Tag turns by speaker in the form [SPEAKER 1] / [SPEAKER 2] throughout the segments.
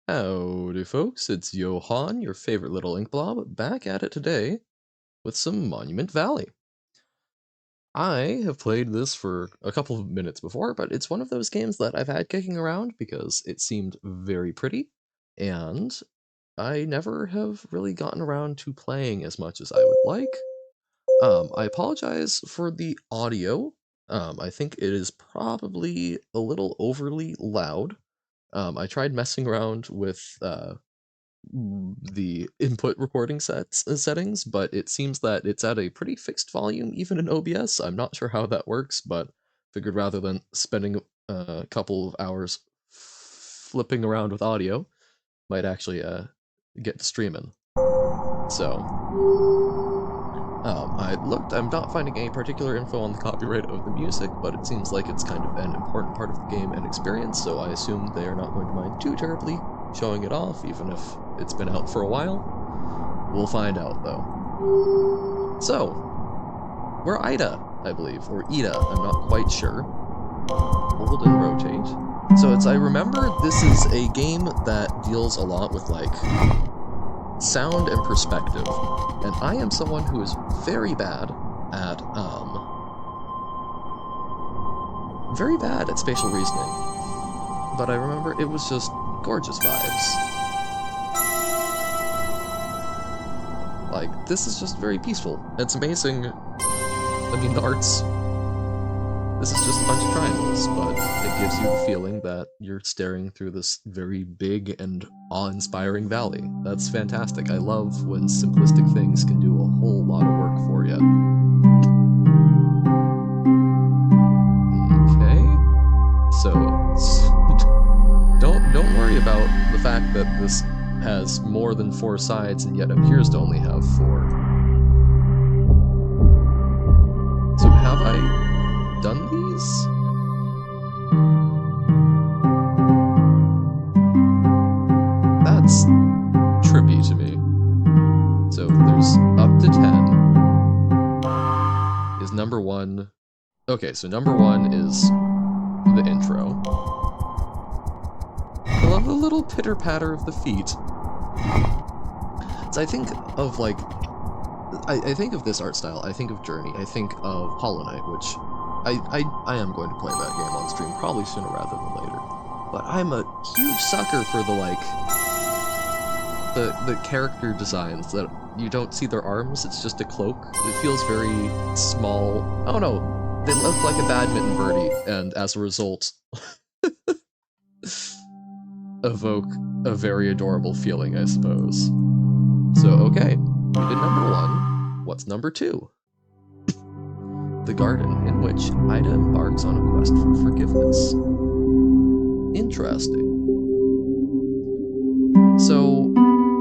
[SPEAKER 1] Howdy folks, it's Johan, your favorite little ink blob, back at it today with some Monument Valley. I have played this for a couple of minutes before, but it's one of those games that I've had kicking around because it seemed very pretty, and I never have really gotten around to playing as much as I would like. I apologize for the audio. I think it is probably a little overly loud. I tried messing around with the input recording settings, but it seems that it's at a pretty fixed volume even in OBS. I'm not sure how that works, but figured rather than spending a couple of hours flipping around with audio, might actually get to streaming. So I looked, I'm not finding any particular info on the copyright of the music, but it seems like it's kind of an important part of the game and experience, so I assume they are not going to mind too terribly showing it off, even if it's been out for a while. We'll find out, though. So, we're Ida, I believe, or Ida, I'm not quite sure. Hold and rotate. So I remember this is a game that deals a lot with, like, sound and perspective, and I am someone who is very bad at spatial reasoning, but I remember it was just gorgeous vibes. Like, this is just very peaceful. It's amazing. I mean, the art's... This is just a bunch of triangles, but it gives you the feeling that you're staring through this very big and awe-inspiring valley. That's fantastic. I love when simplistic things can do a whole lot of work for you. Okay. So, don't worry about the fact that this has more than 4 sides and yet appears to only have 4. So have I done these? That's trippy to me. So there's up to 10 is number 1. Okay, so number 1 is the intro. I love the little pitter-patter of the feet. So I think of, like, I think of this art style, I think of Journey, I think of Hollow Knight, which I am going to play that game on stream, probably sooner rather than later. But I'm a huge sucker for the, like, the character designs that you don't see their arms, it's just a cloak. It feels very small. Oh no, they look like a badminton birdie, and as a result, evoke a very adorable feeling, I suppose. So, okay, we did number 1. What's number 2? The garden in which Ida embarks on a quest for forgiveness. Interesting. So,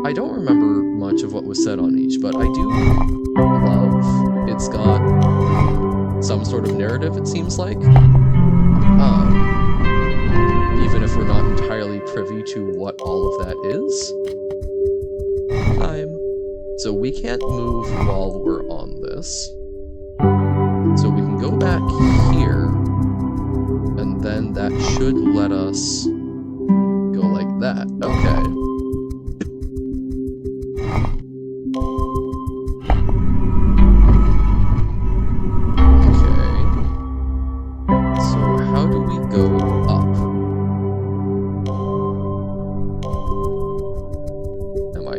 [SPEAKER 1] I don't remember much of what was said on each, but I do love it's got some sort of narrative, it seems like. Even if we're not entirely privy to what all of that is. So we can't move while we're on this. So we can go back here, and then that should let us go like that. Okay.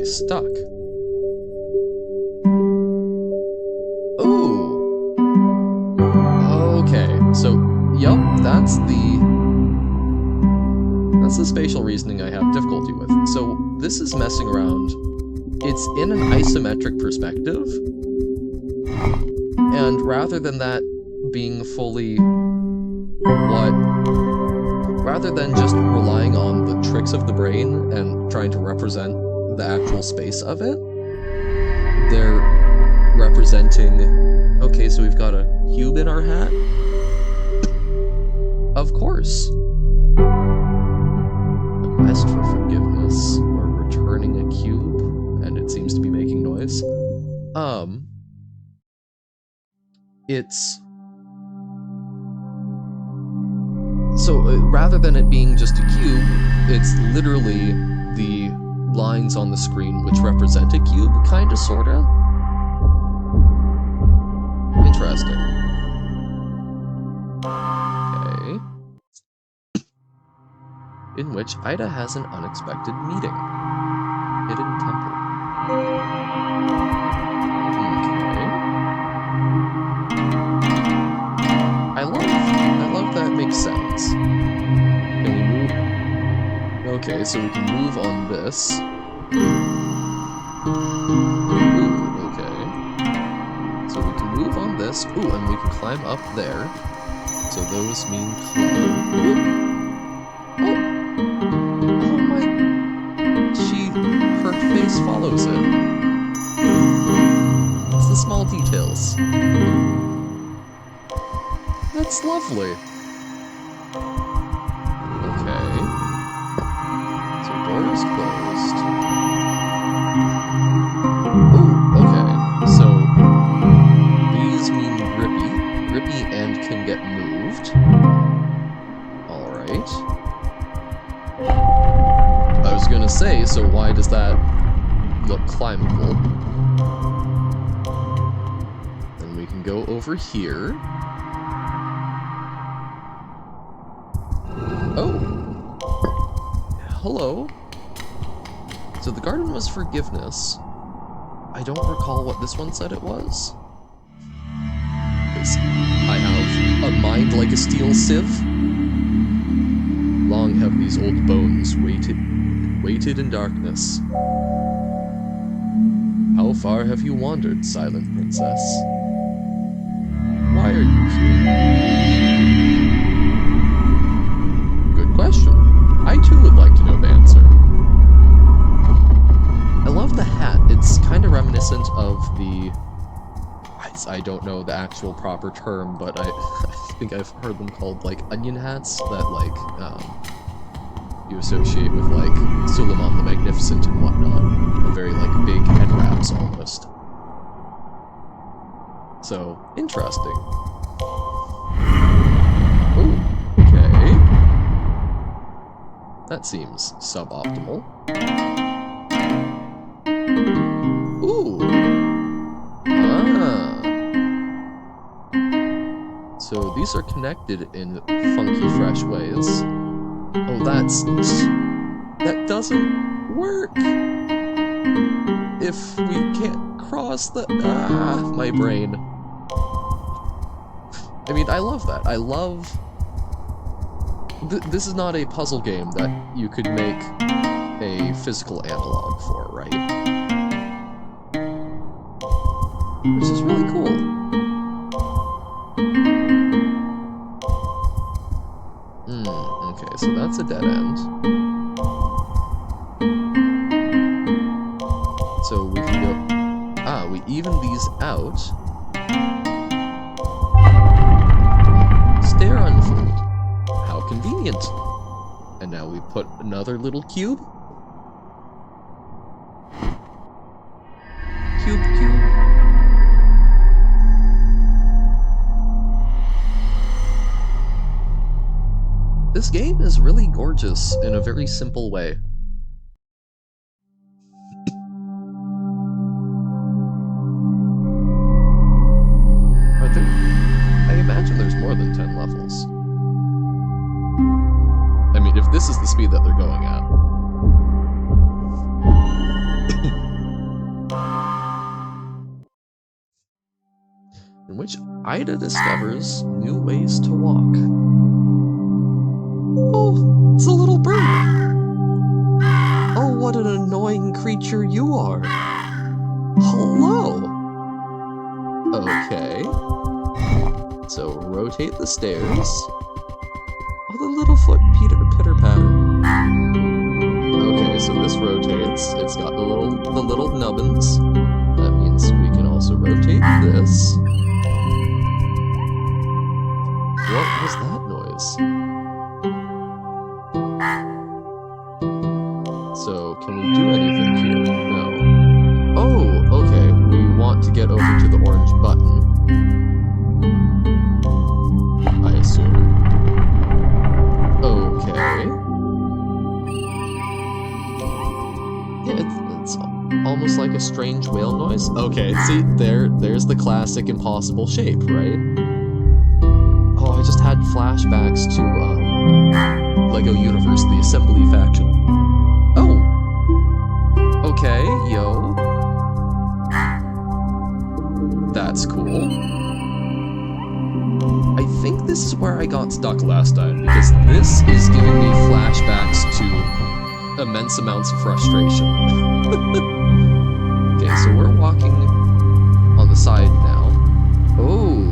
[SPEAKER 1] Stuck. Ooh. Okay, so, yup, that's the spatial reasoning I have difficulty with. So, this is messing around. It's in an isometric perspective, and rather than that being fully rather than just relying on the tricks of the brain and trying to represent the actual space of it, they're representing, okay, so we've got a cube in our hat? Of course. A quest for forgiveness. We're returning a cube, and it seems to be making noise. It's... So, rather than it being just a cube, it's literally the lines on the screen which represent a cube, kinda, sorta. Interesting. Okay. In which Ida has an unexpected meeting. Hidden temple. Okay. I love that it makes sounds. Can we move? Okay, so we can move on this. Ooh, okay. So we can move on this. Ooh, and we can climb up there. So those mean Oh my... Her face follows it. It's the small details. That's lovely. Okay. So door is closed. Ooh, okay. So these mean Grippy and can get moved. Alright. I was gonna say, so why does that look climbable? Then we can go over here. Oh! Hello. So the garden was forgiveness. I don't recall what this one said it was. Because I have a mind like a steel sieve. Long have these old bones waited in darkness. How far have you wandered, silent princess? Why are you here? Good question. I too would like to know the answer. I love the hat. It's kind of reminiscent of the... I don't know the actual proper term, but I think I've heard them called, like, onion hats that, like, you associate with, like, Suleiman the Magnificent and whatnot. A very, like, big head wraps, almost. So, interesting. Ooh, okay. That seems suboptimal. Ooh! Ah! So these are connected in funky, fresh ways. Oh, that doesn't work! If we can't cross the... my brain. I mean, I love that. I love... This is not a puzzle game that you could make a physical analog for, right? Which is really cool. Okay, so that's a dead end. So we can go... we even these out. Stair unfold. How convenient. And now we put another little cube. Cube. This game is really gorgeous in a very simple way. I imagine there's more than 10 levels. I mean, if this is the speed that they're going at. In which Ida discovers new ways to walk. Oh, it's a little bird. Oh, what an annoying creature you are. Hello. Okay. So rotate the stairs. Oh, the little foot pitter-patter. Okay, so this rotates. It's got the little nubbins. That means we can also rotate this. What was that noise? So, can we do anything here? No. Oh, okay. We want to get over to the orange button. I assume. Okay. Yeah, almost like a strange whale noise. Okay, see, there's the classic impossible shape, right? Oh, I just had flashbacks to, Lego Universe, the Assembly faction. Oh! Okay, yo. That's cool. I think this is where I got stuck last time, because this is giving me flashbacks to immense amounts of frustration. Okay, so we're walking on the side now. Oh,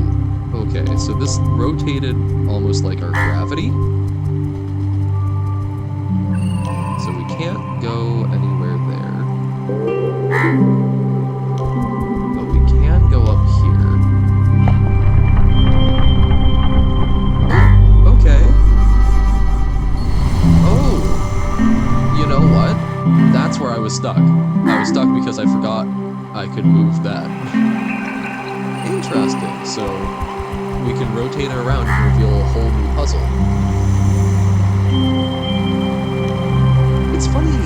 [SPEAKER 1] okay, so this rotated almost like our gravity. So we can't go anywhere there. But we can go up here. Oh, okay. Oh, you know what? That's where I was stuck. I was stuck because I forgot I could move that. Interesting. So we can rotate it around and reveal a whole new puzzle. It's funny,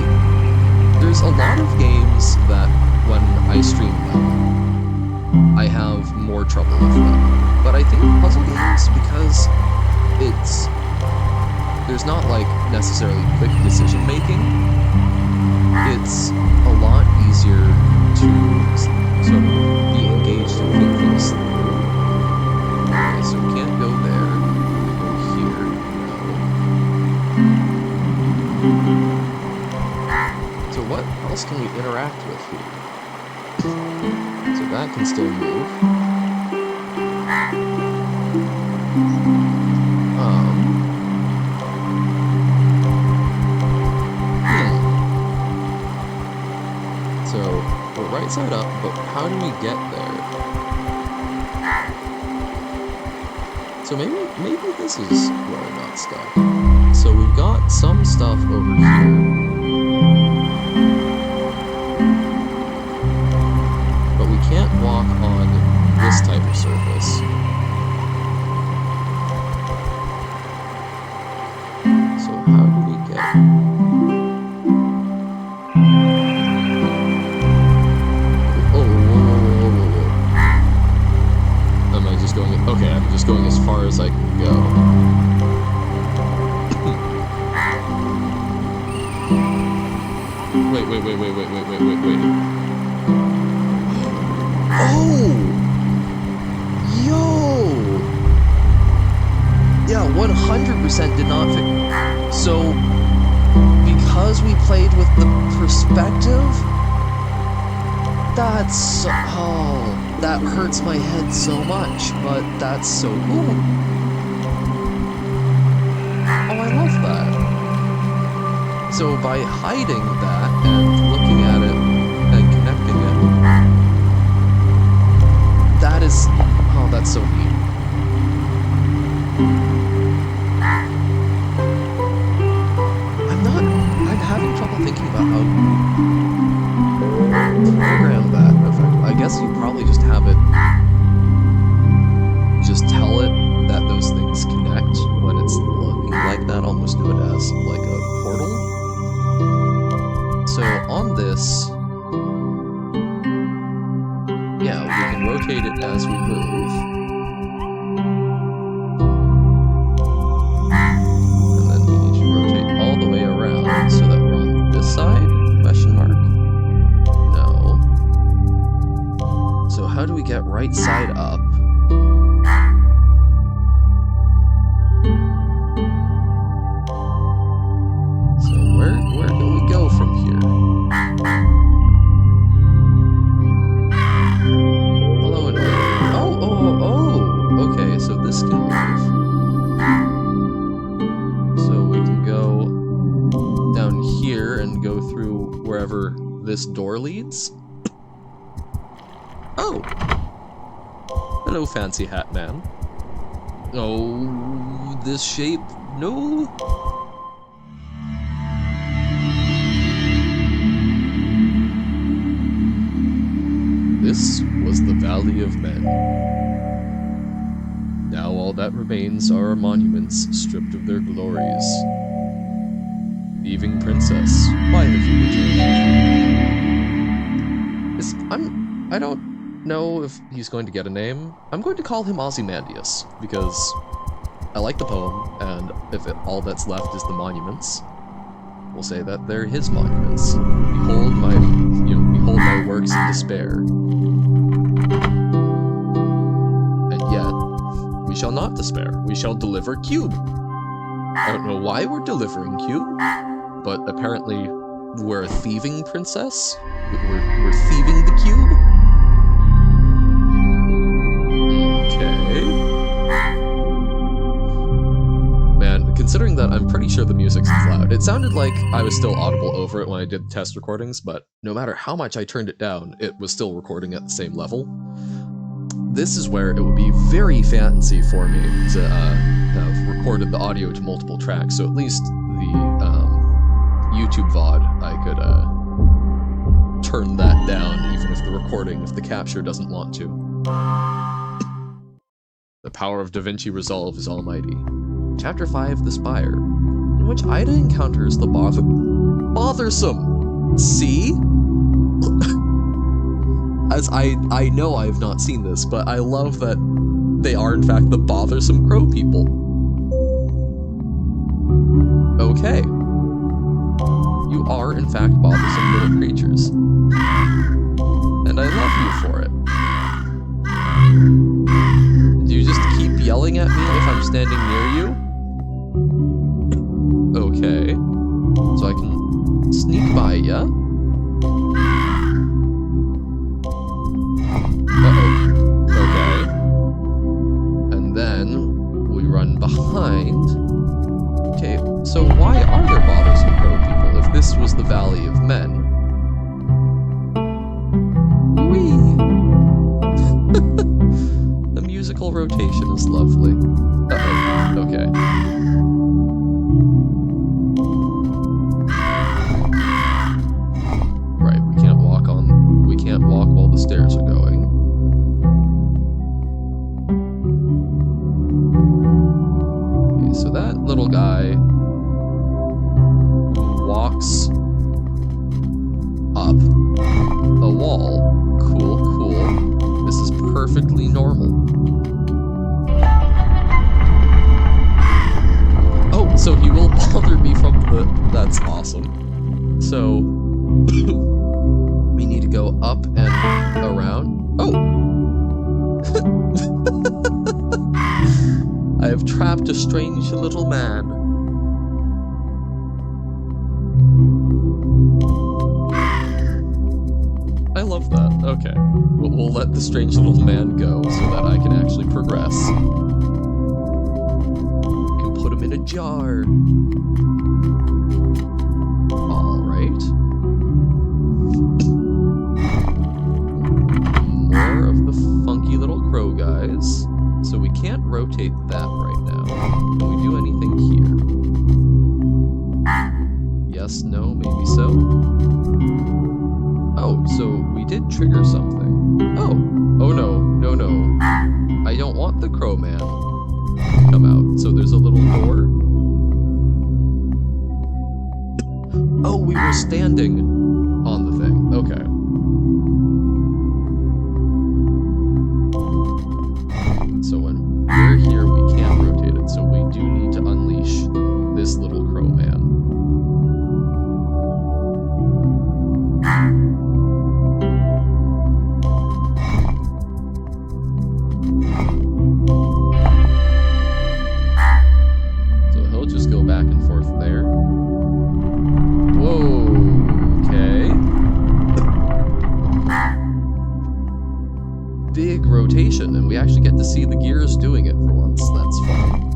[SPEAKER 1] there's a lot of games that when I stream them, I have more trouble with them. But I think puzzle games, because there's not like necessarily quick decision making, it's a lot easier to sort of be engaged and think things through. Okay, so we can't go there. We go here. So what else can we interact with here? So that can still move. So we're right side up, but how do we get there? So maybe this is where I got stuck. So we've got some stuff over here. But we can't walk on this type of surface. So how do we get... Okay, I'm just going as far as I can go. Wait. Oh! Yo! Yeah, 100% did not fit. So, because we played with the perspective, that's... oh... that hurts my head so much, but that's so cool. Oh, I love that. So by hiding that and looking at it and connecting it, that is... oh, that's so neat. I'm having trouble thinking about how to program that effect. I guess you probably just have it, just tell it that those things connect when it's looking like that, almost do it as like a portal. So on this, yeah, we can rotate it as we move. And then we need to rotate all the way around so that we're on this side, question mark. So how do we get right side up? So where do we go from here? Hello and oh, okay, so this can move. So we can go down here and go through wherever this door leads. Oh! Hello, fancy hat man. Oh, this shape, no! This was the Valley of Men. Now all that remains are monuments stripped of their glories. Thieving princess, why have you returned? I don't know if he's going to get a name. I'm going to call him Ozymandias, because I like the poem, and if all that's left is the monuments, we'll say that they're his monuments. Behold my works in despair. And yet, we shall not despair. We shall deliver Cube. I don't know why we're delivering Cube, but apparently we're a thieving princess. We're thieving the Cube. Okay. Man, considering that I'm pretty sure the music's loud, it sounded like I was still audible over it when I did test recordings, but no matter how much I turned it down, it was still recording at the same level. This is where it would be very fancy for me to have recorded the audio to multiple tracks, so at least the YouTube VOD, I could turn that down, even if the capture doesn't want to. The power of DaVinci Resolve is almighty. Chapter 5, The Spire, in which Ida encounters the bothersome. See? As I know I have not seen this, but I love that they are in fact the bothersome crow people. Okay. You are in fact bothersome little creatures. And I love you for it. Do you just keep yelling at me if I'm standing near you? Okay. So I can sneak by ya. Uh-oh. Okay. And then we run behind. Okay, so why are there bothersome crow people if this was the Valley of Men? Whee! The musical rotation is lovely. Uh-oh. Okay. Right, we can't walk while the stairs are going. Okay, so that little guy walks up a wall. Cool. This is perfectly normal. Oh, so he will bother me from the... That's awesome. So... we need to go up and around. Oh! I have trapped a strange little man. I love that. Okay. We'll let the strange little man go so that I can actually progress. I can put him in a jar. Alright. More of the funky little crow guys. So we can't rotate that right now. Can we do anything here? Yes, no, maybe so. Oh, so we did trigger something. Oh no. I don't want the crow man to come out. So there's a little door. Oh, we were standing on the thing. Okay. So when we're here, we can't rotate it, so we do need to unleash this little crow man. So he'll just go back and forth there. Whoa, okay. Big rotation, and we actually get to see the gears doing it for once. That's fun.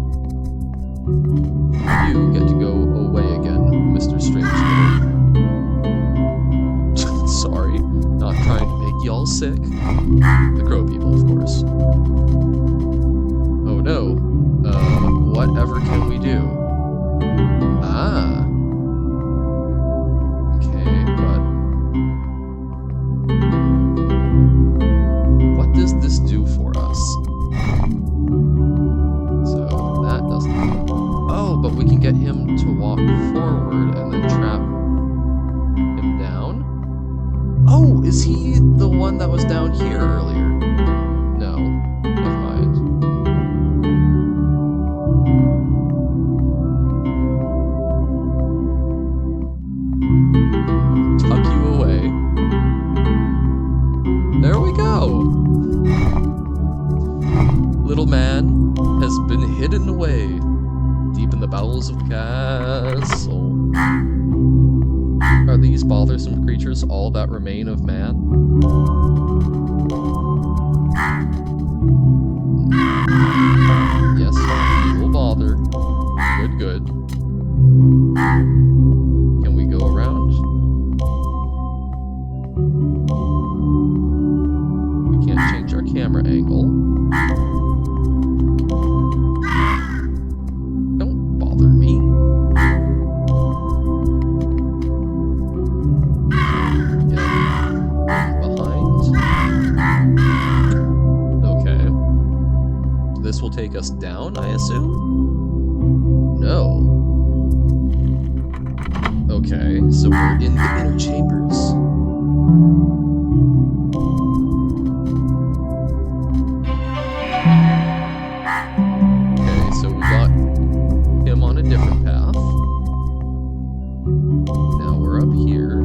[SPEAKER 1] You get to go away again, Mr. Strange Little. Sorry, not trying to make y'all sick. The crow people, of course. Oh no. Whatever can we do? Ah. Okay, but... what does this do for us? So, that doesn't... oh, but we can get him to walk forward and then trap him down? Oh, is he the one that was down here earlier? No. Never mind. Tuck you away. There we go! Little man has been hidden away deep in the bowels of the castle. Are these bothersome creatures all that remain of man? Yes, we will bother. Good, good. Can we go around? We can't change our camera angle. Don't bother me. This will take us down, I assume? No. Okay, so we're in the inner chambers. Okay, so we got him on a different path. Now we're up here.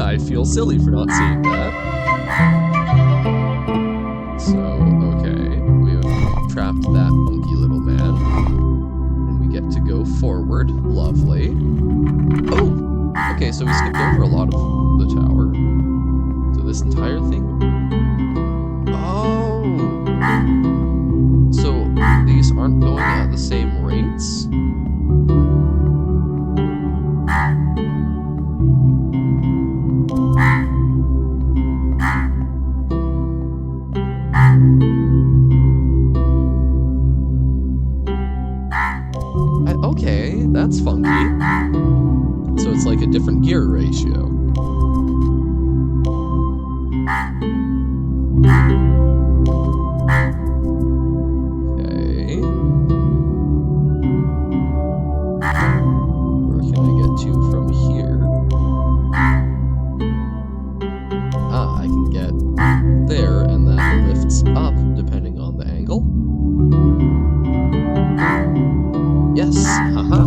[SPEAKER 1] I feel silly for not seeing that. So, okay, we've trapped that funky little man. And we get to go forward. Lovely. Oh! Okay, so we skipped over a lot of the tower. So this entire thing... Oh! So these aren't going at the same rates? Okay, that's funky. So it's like a different gear ratio. Okay. Where can I get to from here? Ah, I can get there, and that lifts up depending on the angle. Yes, haha.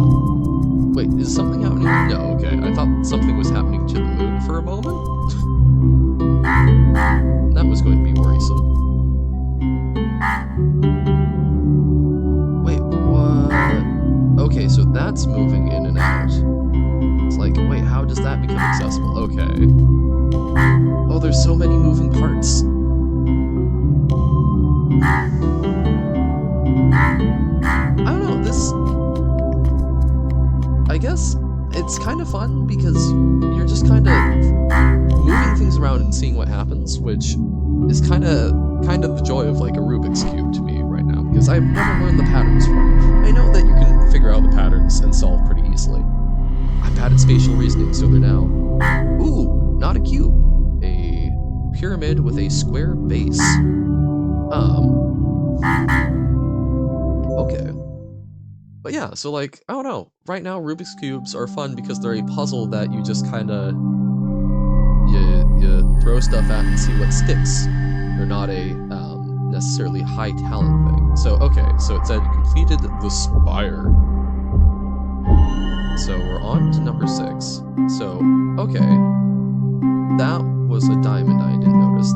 [SPEAKER 1] Wait, is something happening? No, okay. I thought something was happening to the moon for a moment. That was going to be worrisome. Wait, what? Okay, so that's moving in and out. It's like, wait, how does that become accessible? Okay. Oh, there's so many moving parts. I don't know, this... I guess it's kind of fun because you're just kind of moving things around and seeing what happens, which is kind of the joy of like a Rubik's Cube to me right now, because I've never learned the patterns for it. I know that you can figure out the patterns and solve pretty easily. I've added spatial reasoning, so they're now... Ooh, not a cube. A pyramid with a square base. Okay. But yeah, so like, I don't know. Right now, Rubik's Cubes are fun because they're a puzzle that you just kind of... You throw stuff at and see what sticks. They're not a necessarily high talent thing. So, okay, so it said completed the spire. So we're on to number 6. So, okay. That was a diamond I didn't notice.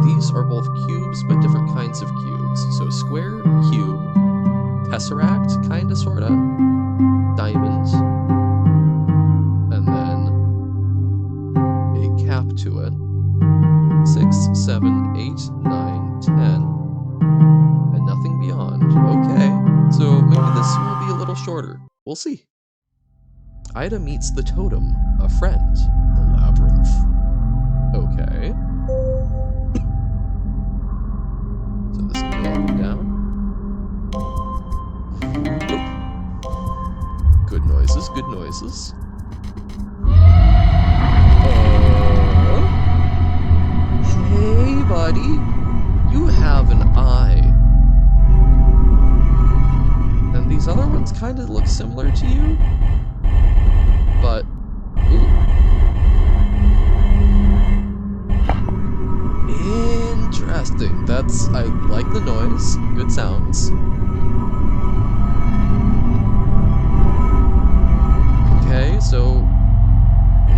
[SPEAKER 1] These are both cubes, but different kinds of cubes. So square, cube, tesseract, kinda, sorta, diamond, and then a cap to it. 6, 7, 8, 9, 10, and nothing beyond. Okay. little shorter. We'll see. Ida meets the totem, a friend, the labyrinth. Okay. So this can go up and down. Good noises, good noises. Hey, buddy. You have an eye. And these other ones kind of look similar to you. But, ooh. Interesting. I like the noise. Good sounds. Okay, so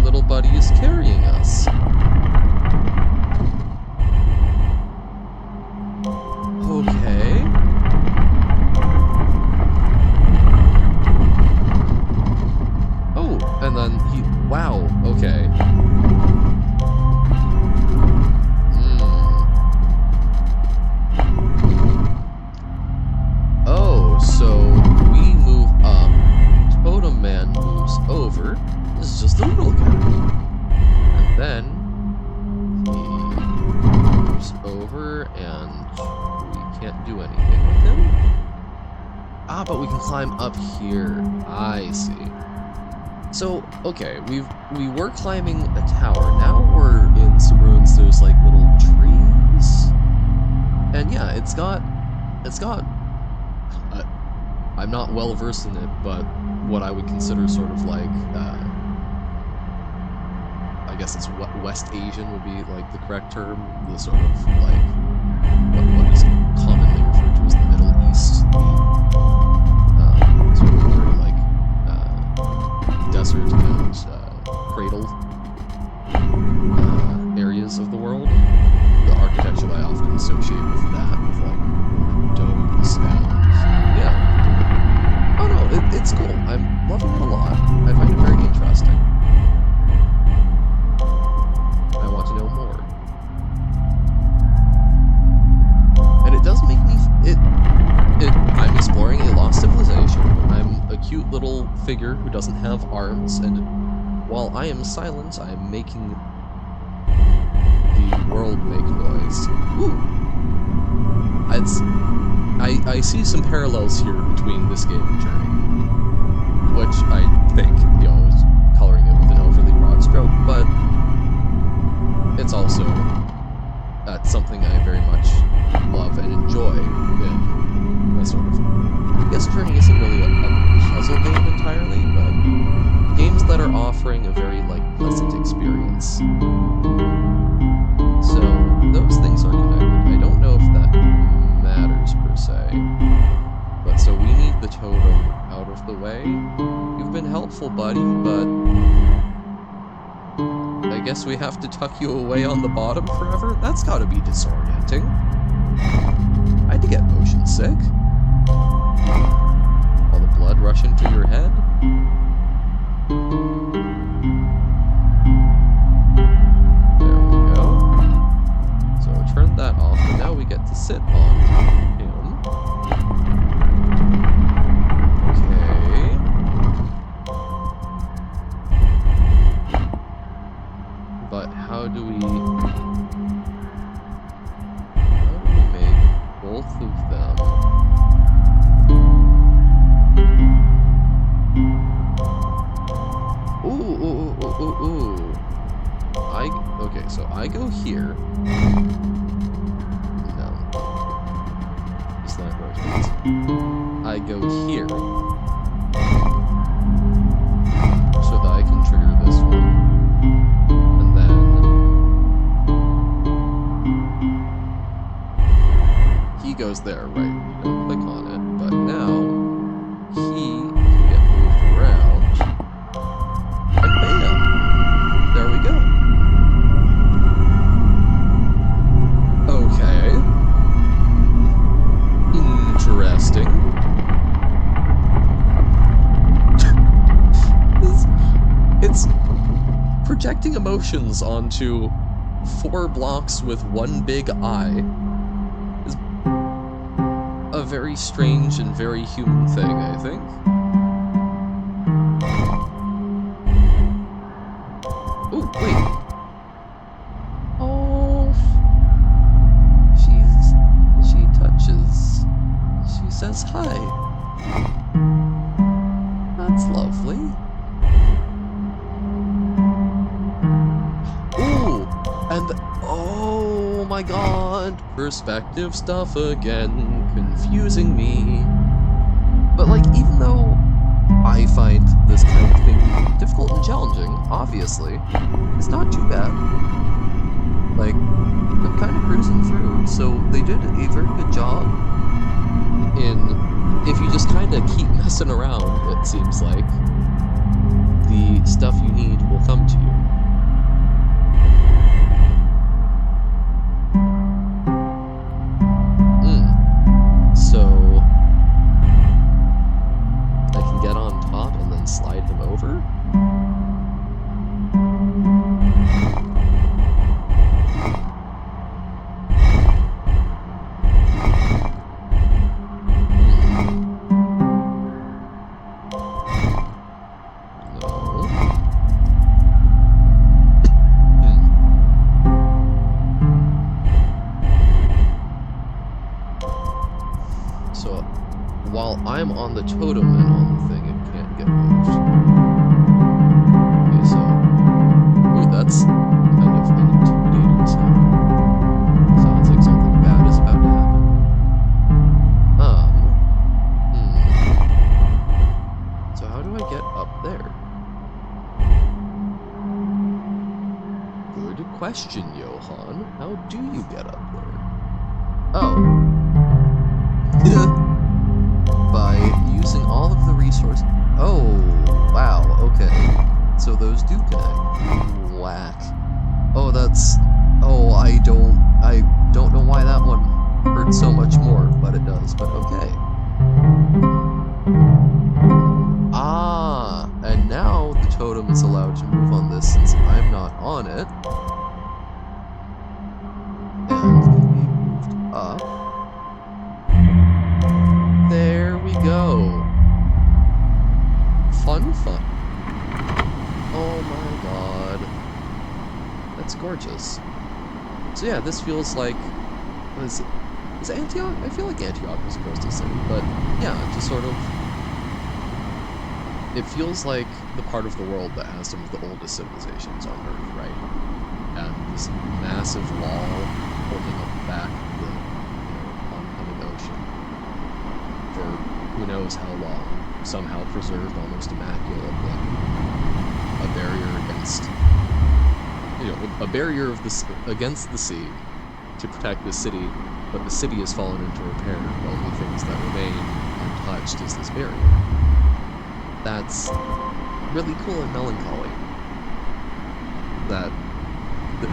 [SPEAKER 1] little buddy is carrying us. Okay. Oh, and then wow, okay. Oh, so we move up. Totem Man moves over. This is just a little guy. And then he moves over and we can't do anything with him. Ah, but we can climb up here. I see. So, okay, we were climbing a tower. Now we're in some ruins. There's like little trees. And yeah, it's got I'm not well versed in it, but what I would consider sort of like I guess it's West Asian would be like the correct term. The sort of like what is commonly referred to as the Middle East, the sort of very like desert and cradle areas of the world. The architecture I often associate with that, with like domes and yeah. Oh no, it's cool. I'm loving it a lot. I find it very interesting. I want to know more. And it does make me... I'm exploring a lost civilization. I'm a cute little figure who doesn't have arms, and while I am silent, I am making the world make noise. Ooh! I see some parallels here between this game and Journey, which I think, is coloring it with an overly broad stroke, but it's also something I very much love and enjoy in a sort of... I guess Journey isn't really a puzzle game entirely, but games that are offering a very, pleasant experience. So, those things are connected. I don't know if that matters per se. But so we need the totem out of the way. You've been helpful, buddy, but I guess we have to tuck you away on the bottom forever? That's gotta be disorienting. I had to get motion sick. All the blood rushing to your head. There we go. So turn that off, and now we get to sit on him. Okay. But how do we make both of them? Ooh. Okay, so I go here. No. Is that rotate? I go here. So that I can trigger this one. And then he goes there, right? We don't click on it, but now he can get moved around. And bam! There we go. Okay. Interesting. It's projecting emotions onto 4 blocks with one big eye is a very strange and very human thing, I think. says hi. That's lovely. Ooh, and oh my god, perspective stuff again, confusing me. But like, even though I find this kind of thing difficult and challenging, obviously, it's not too bad. Like, I'm kind of cruising through, so they did a very good job in, if you just kind of keep messing around, it seems like, the stuff you need will come to you. So I can get on top and then slide him over? So, while I'm on the totem and on the thing, it can't get moved. Okay, so... Ooh, that's kind of an intimidating sound. Sounds like something bad is about to happen. So how do I get up there? Good question, Johan. How do you get up there? Oh. By using all of the resources. Oh, wow, okay. So those do connect. Whack. Oh, that's... Oh, I don't know why that one hurts so much more, but it does, but okay. Ah, and now the totem is allowed to move on this since I'm not on it. And can be moved up. There we go. Fun. Oh my god. That's gorgeous. So yeah, this feels like... Is Antioch? I feel like Antioch was a coastal city, but yeah, just sort of... It feels like the part of the world that has some of the oldest civilizations on Earth, right? And this massive wall holding up back the oncoming ocean. For who knows how long, somehow preserved almost immaculately. A barrier against, a barrier of against the sea to protect the city, but the city has fallen into repair. The only things that remain untouched is this barrier. That's really cool and melancholy. That the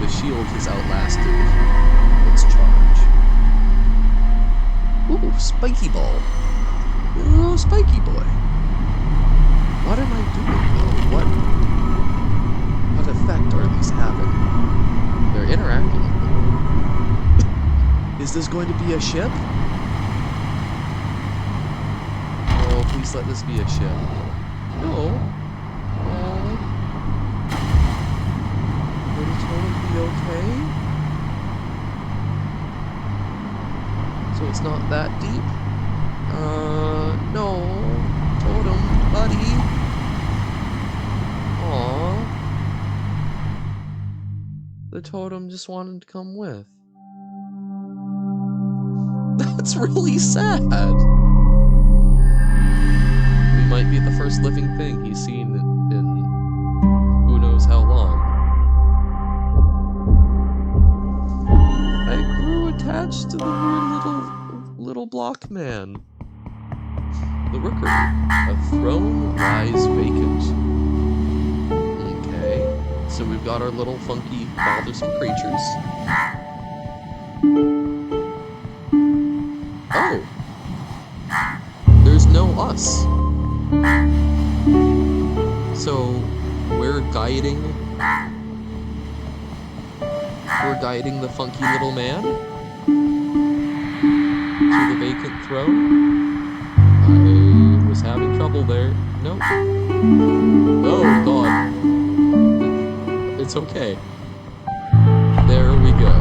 [SPEAKER 1] shield has outlasted its charge. Ooh, spiky ball. Ooh, spiky boy. What am I doing though? What effect are these having? They're interacting with them. Is this going to be a ship? Oh, please let this be a ship. No. Oh. Will the totem be okay? So it's not that deep? No. Totem, buddy. Aww. The totem just wanted to come with. That's really sad. We might be the first living thing he's seen in who knows how long. I grew attached to the weird little block man. The rookery. A throne lies vacant. Okay, so we've got our little funky, bothersome creatures. Oh! There's no us. So, we're guiding the funky little man to the vacant throne. I was having trouble there. Nope. Oh, God. It's okay. There we go.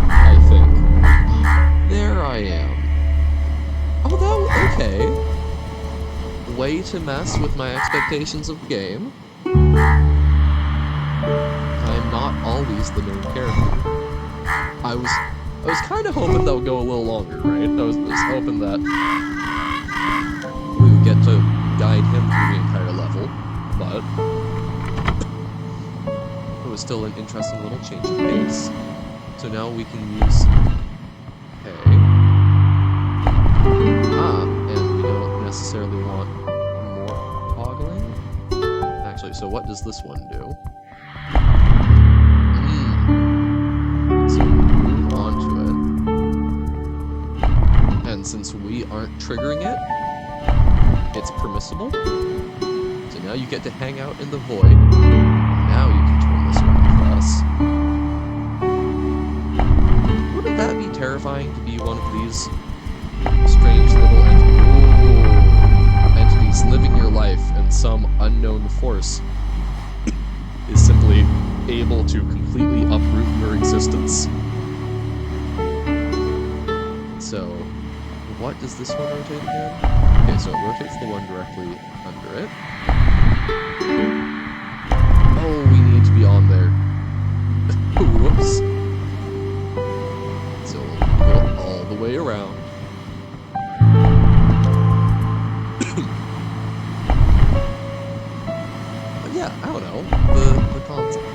[SPEAKER 1] I think. There I am. way to mess with my expectations of the game. I'm not always the main character. I was kind of hoping that would go a little longer, right? I was hoping that we would get to guide him through the entire level, but it was still an interesting little change of pace. So now we can use A. And we don't necessarily want more toggling. Actually, so what does this one do? So we move on to it. And since we aren't triggering it, it's permissible. So now you get to hang out in the void. Now you can turn this around for us. Wouldn't that be terrifying to be one of these strange little entities living your life and some unknown force is simply able to completely uproot your existence? So, what does this one rotate again? Okay, so it rotates the one directly under it. Oh, we need to be on there. Whoops. So, go all the way around. But yeah, I don't know. The concept.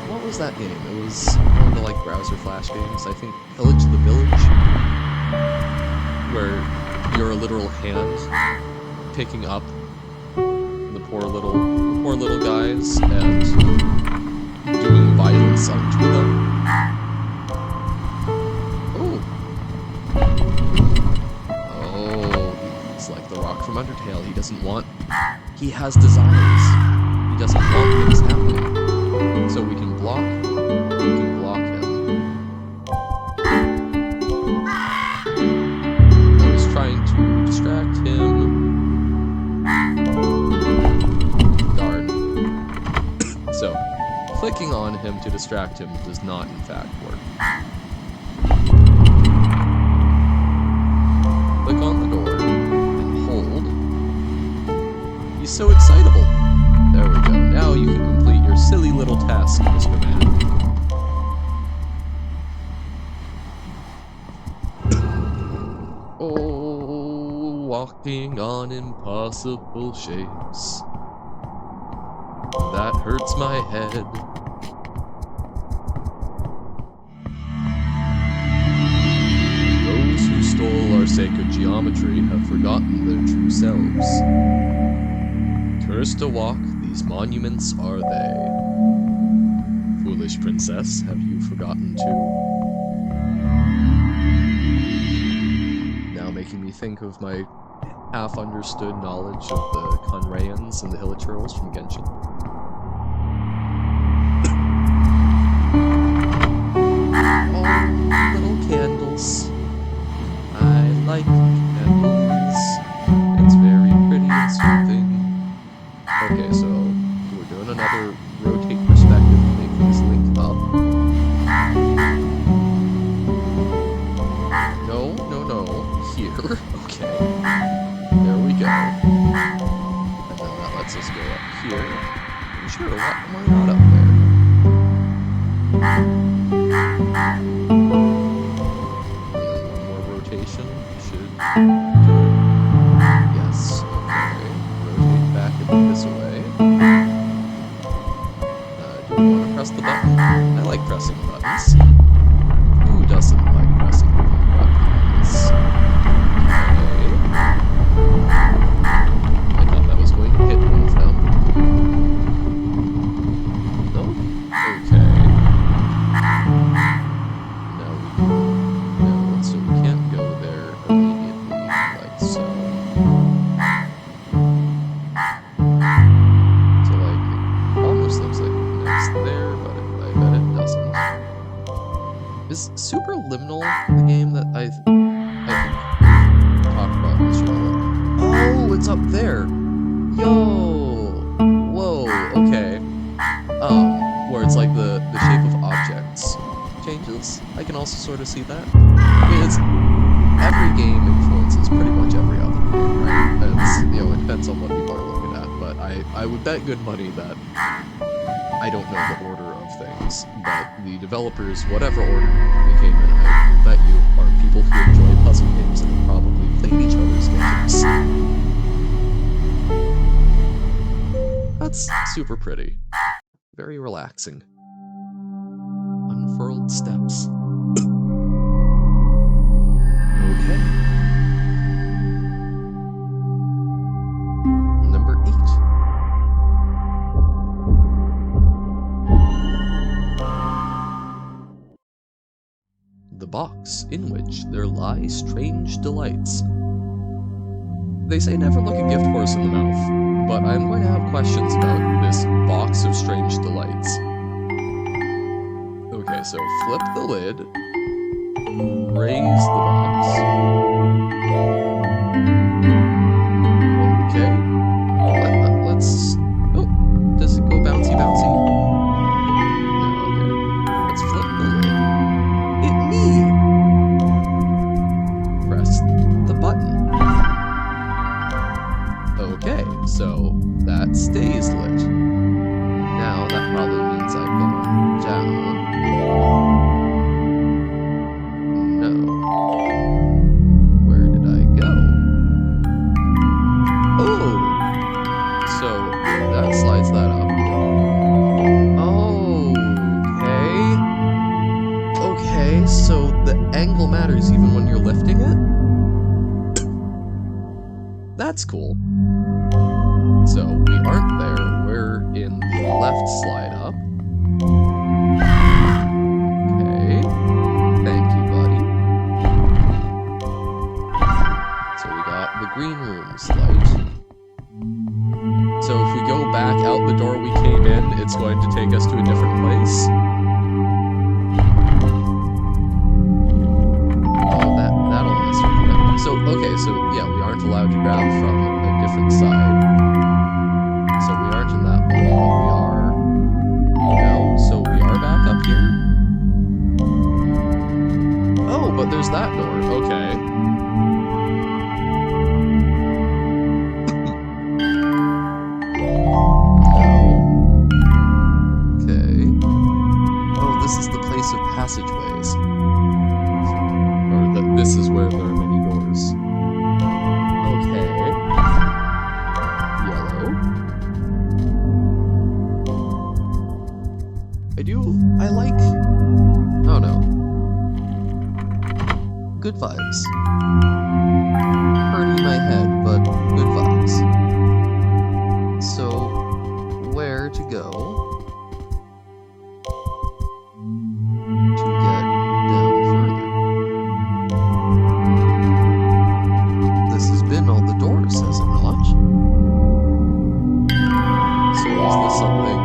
[SPEAKER 1] What was that game? It was one of the, like, browser flash games. I think Pillage the Village, where you're a literal hand picking up the poor little guys and doing violence unto them. Oh, he's like the rock from Undertale. He has desires. He doesn't want things happening. So we can block him. I was trying to distract him. Darn. So, clicking on him to distract him does not, in fact, work. Click on the door and hold. He's so excitable. There we go. Now you can complete your silly little task, Mr. Man. Oh, walking on impossible shapes. That hurts my head. Those who stole our sacred geometry have forgotten their true selves. Cursed to walk, these monuments are they. Foolish princess, have you forgotten too? Now making me think of my half-understood knowledge of the Conrayans and the Hilichurls from Genshin. Oh, little candles. I like candles. It's very pretty and soothing. Okay, so we're doing another rotate perspective to make things link up. No. Here. Okay. There we go. And then that lets us go up here. Sure, why not up there? And then one more rotation should do it. Yes, okay. Rotate back a bit this way. Do we want to press the button? I like pressing buttons. Who doesn't like pressing buttons? Okay. I thought that was going to hit one of them. No? Okay. Now we no, so we can't go there immediately like so. So like it almost looks like it connects there, but I bet it doesn't. Is Superliminal the game that I think we talked about in this show? Oh, it's up there! Yo! Whoa, okay. Where it's like the shape of objects changes. I can also sort of see that. I mean, every game influences pretty much every other. right? It's, you know, it depends on what people are looking at, but I would bet good money that I don't know the order of things, but the developers, whatever order they came in, I will bet you are people who enjoy puzzle games and have probably played each other's games. That's super pretty. Very relaxing. Unfurled steps. Okay. Number 8. The box in which there lie strange delights. They say never look a gift horse in the mouth, but I'm going to have questions about this box of strange delights. Okay, so flip the lid, raise the box. Okay, let's... Oh, does it go bouncy bouncy? No, okay. Let's flip the lid. Press the button. Okay, so that stays lit. Now that probably means I've gone down. No. Where did I go? Oh! So that slides that up. Okay, so the angle matters even when you're lifting it? That's cool. So we aren't there, we're in the left slide up. Okay, thank you, buddy. So we got the green room's light. So if we go back out the door we came in, it's going to take us to a different place. So, okay, so yeah, we aren't allowed to grab from a different side. So we aren't in that one, but we are... No, so we are back up here? Oh, but there's that door, okay. No. Okay. Oh, this is the place of passageways. Or this is where there are many doors. Okay. Yellow. I like... Oh no. Good vibes. Hurting my head, but good vibes. So, where to go? To get down further. This has been all the doors, has it not? So is this something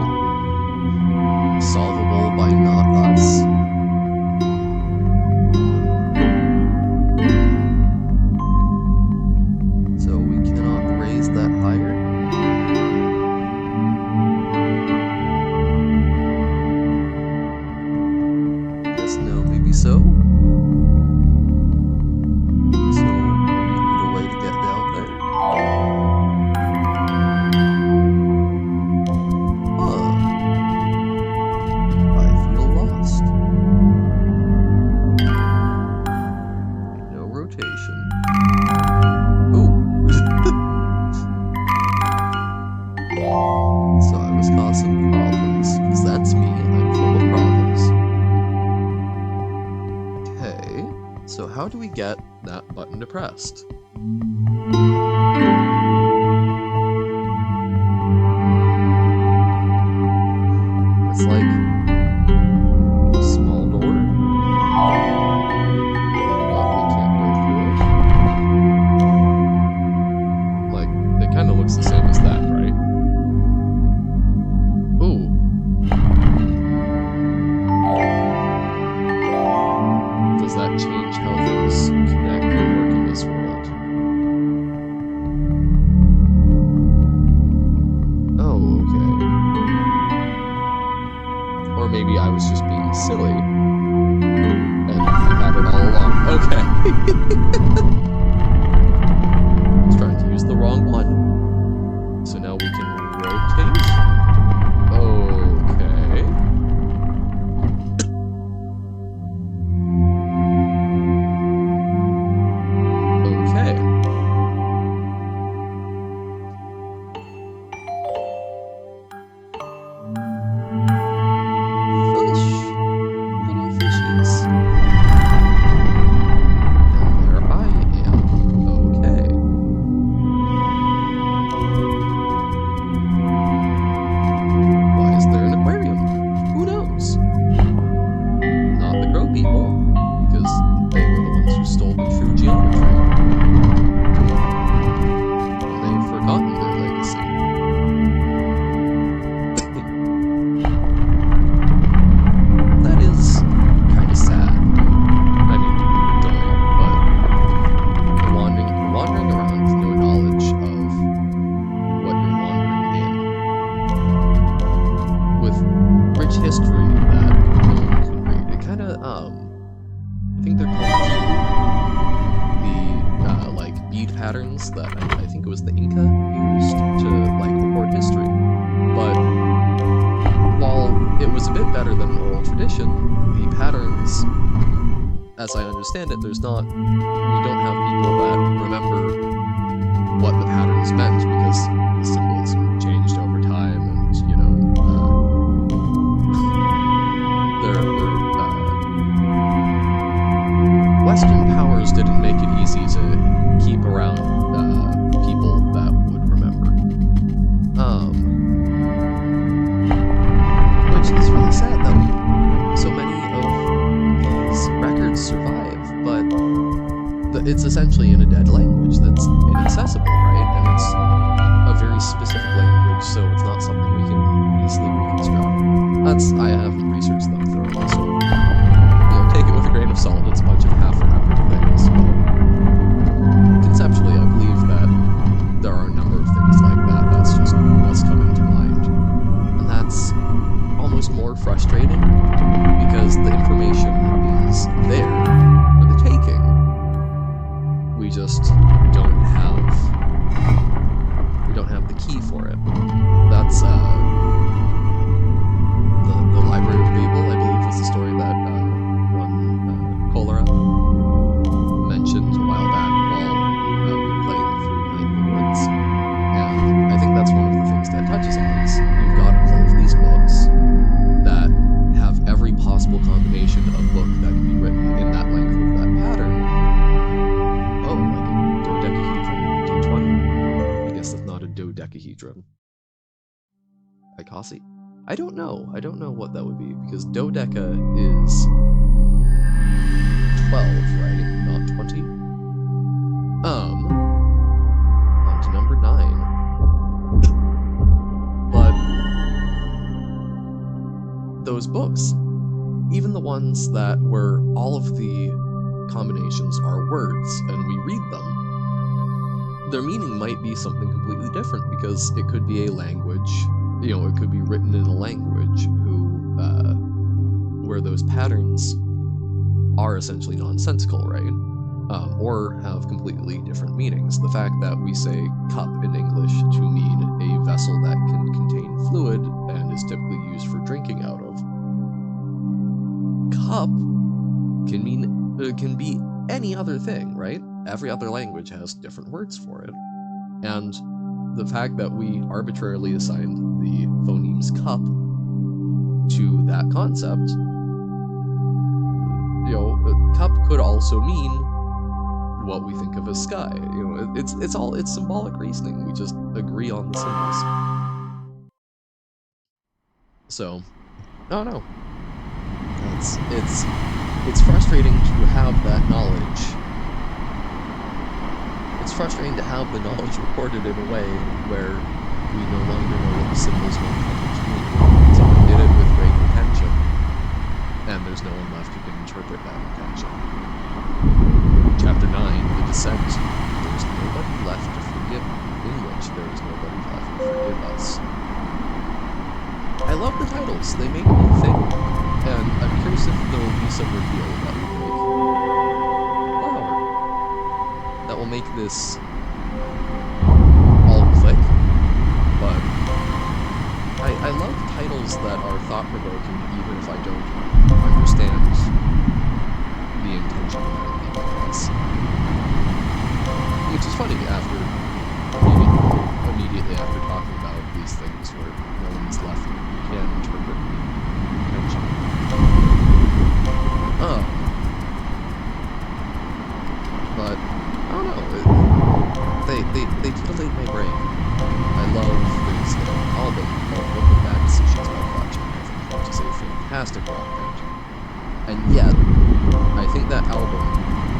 [SPEAKER 1] solvable by not us? So we cannot raise that higher? Guess no, maybe so? So we need a way to get down there. Huh. I feel lost. No rotation. Ooh. So I was causing problems, because that's me, I'm full of problems. Okay, so how do we get that button depressed? It's like a small door, but we can't go through it. Like, it kind of looks the same as that, right? Ooh. Does that change how things connect and work in this world? through geometry. And they've forgotten their legacy. That is kind of sad. I mean, don't, but wandering around with no knowledge of what you're wandering in, with rich history that no one can read. It kind of, I think they're called the like bead patterns that I think it was the Inca used to like record history. But while it was a bit better than an oral tradition, the patterns, as I understand it, we don't have people that remember what the patterns meant because the symbols changed over time, and you know, Western powers didn't make it easy to keep around people that would remember. Which is really sad that so many of these records survive, but it's essentially in a dead language that's inaccessible, right? And it's a very specific language, so it's not something we can easily reconstruct. I haven't researched them thoroughly, so take it with a grain of salt. It's a bunch of half-remembered things. But conceptually, I believe that there are a number of things like that. That's just what's coming to mind. And that's almost more frustrating because the information is there for the taking. We just don't have the key for it. That's the Library of Babel, I believe, was the story that Cholera mentioned a while back while we were playing through Night in the Woods. And I think that's one of the things that touches on is you've got all of these books that have every possible combination of book that can be written in that length with that pattern. Oh, like a dodecahedron D20? I guess that's not a dodecahedron. Icosy? I don't know what that would be, because dodeca is 12, right? Not 20? On to number 9. But those books, even the ones that where all of the combinations are words and we read them, their meaning might be something completely different because it could be a language, it could be written in a language where those patterns are essentially nonsensical, right? Or have completely different meanings. The fact that we say cup in English to mean a vessel that can contain fluid and is typically used for drinking out of. Cup can be any other thing, right? Every other language has different words for it. And the fact that we arbitrarily assigned the phonemes cup to that concept, cup could also mean what we think of as sky. It's symbolic reasoning. We just agree on the symbols. So, I don't know. It's frustrating to have that knowledge. It's frustrating to have the knowledge recorded in a way where we no longer know what the symbols were intended to mean. Someone did it with great intention, and there's no one left who can interpret that intention. Chapter 9, The Descent. There's nobody left to forgive, in which there is nobody left to forgive us. I love the titles. They make me think, and I'm curious if there will be some reveal that will make this all click, but I love titles that are thought-provoking even if I don't understand the intention behind them, I guess. Which is funny immediately after talking about these things where no one's left who can interpret the intention. But I don't know. They titillate my brain. I love there's an album called What the Bad Decisions by Project, I think, which is a fantastic rock band. And yet, I think that album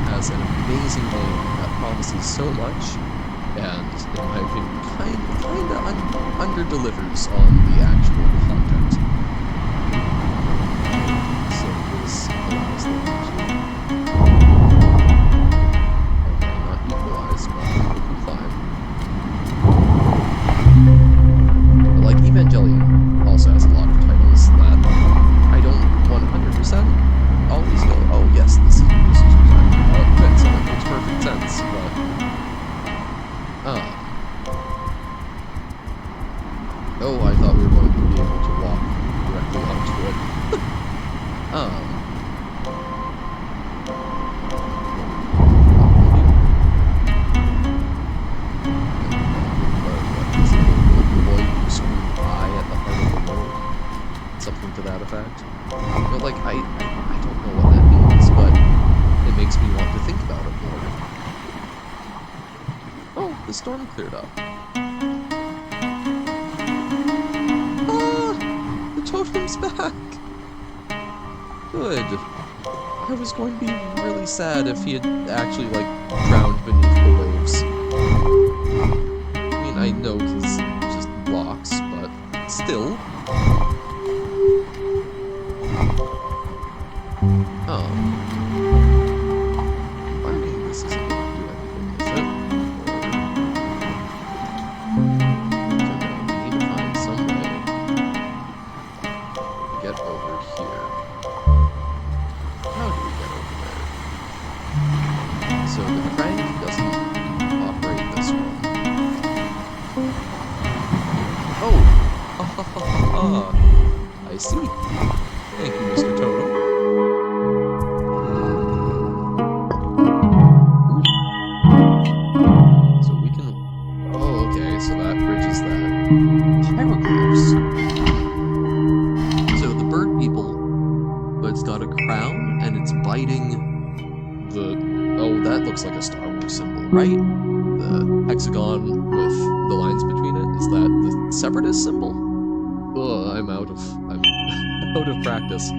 [SPEAKER 1] has an amazing game that promises so much, and in my opinion, kinda under-delivers on the actual content. So this allows them to not equalize, but perfectly fine. But like Evangelion also has a lot of titles that I don't 100% always go, oh yes, this is exactly how it fits, and it makes perfect sense, but oh, I thought we were going to be able to walk directly onto it. What is it? The boy who screamed I at the heart of the world? Something to that effect. But like, I don't know what that means, but it makes me want to think about it more. Oh, the storm cleared up. Totem's back! Good. I was going to be really sad if he had actually, like, drowned beneath the waves. I mean, I know he's just blocks, but still. Finding this isn't going to do anything, is it? We need to find some way get over here. How do we get over there? So the crank doesn't operate this one. Oh! I see. Thank you, Mr. Totem. So we can... Oh, okay, so that bridges that. Hieroglyphs. It's got a crown, and it's biting the... Oh, that looks like a Star Wars symbol, right? The hexagon with the lines between it. Is that the Separatist symbol? Ugh, I'm out of practice. So we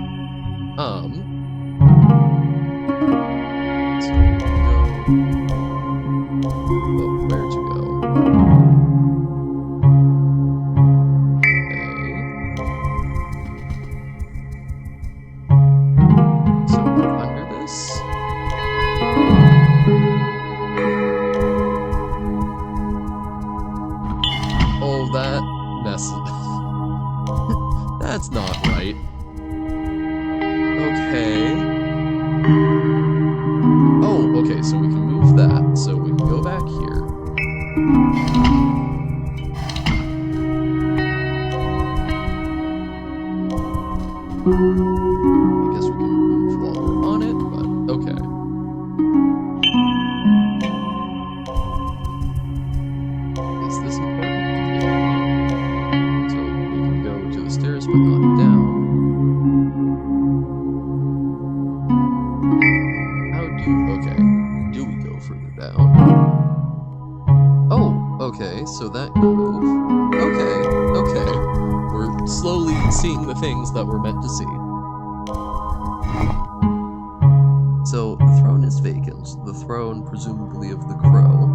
[SPEAKER 1] can go... Oh, where'd you go? That's not right. Okay. Oh, okay, so we can move that. So we can go back here. I guess we can move while we're on it, but okay. Is this important? So we can go to the stairs, but not down. Okay. Do we go further down? Oh, okay, so that can move. Okay. We're slowly seeing the things that we're meant to see. So, the throne is vacant. The throne, presumably of the crow.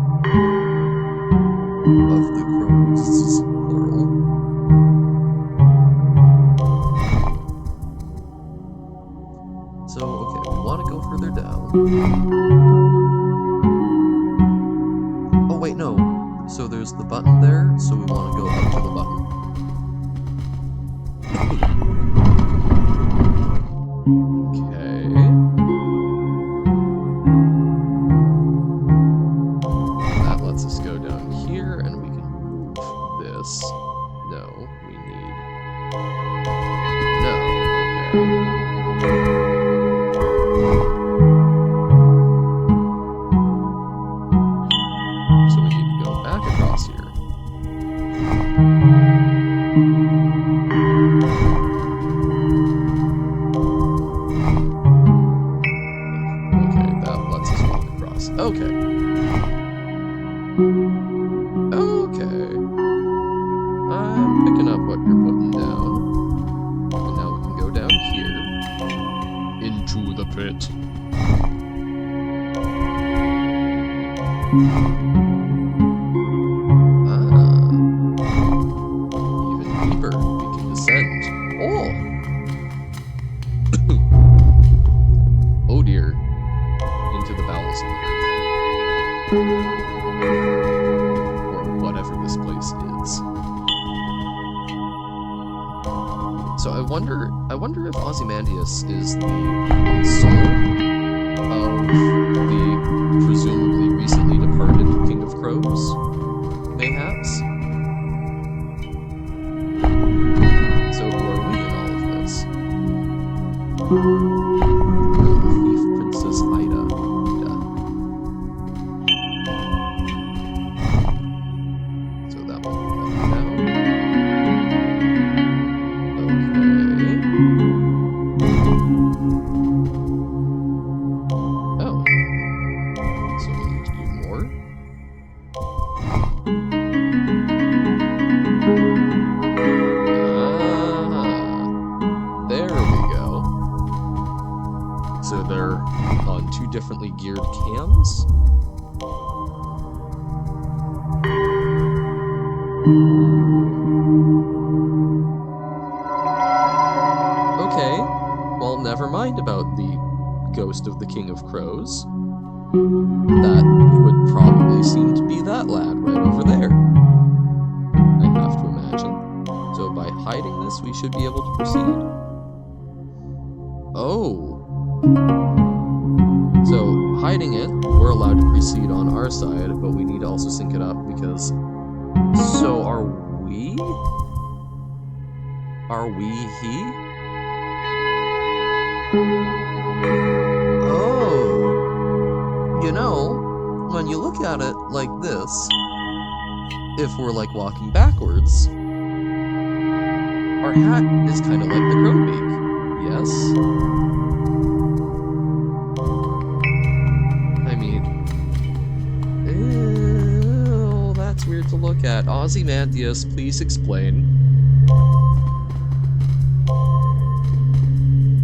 [SPEAKER 1] Of the crows, plural. So, okay, we want to go further down. Oh, wait, no. So there's the button there, so we want to go up to the button. Okay. That lets us go down here, and we can move this. No, we need... No, okay. So we need to go back across here. Okay, that lets us walk across. Okay. Okay. I'm picking up what you're putting down. And now we can go down here. Into the pit. Ah. Even deeper, we can descend. Oh! Oh dear. Into the bowels of the earth. Or whatever this place is. So I wonder if Ozymandias is the soul of the presumably recently departed King of Crows, mayhaps? So who are we in all of this? The thief Princess Ida. So that one will come down. Oh. So we need to do more. There we go. So they're on two differently geared cams. Okay, well, never mind about the ghost of the King of Crows. That would probably seem to be that lad right over there. I have to imagine. So by hiding this, we should be able to proceed. Oh. So, hiding it, we're allowed to proceed on our side, but we need to also sync it up because... So, are we? Are we he? Oh. You know, when you look at it like this, if we're like walking backwards, our hat is kind of like the crow beak. Yes? I mean, ew, that's weird to look at. Ozymandias, please explain.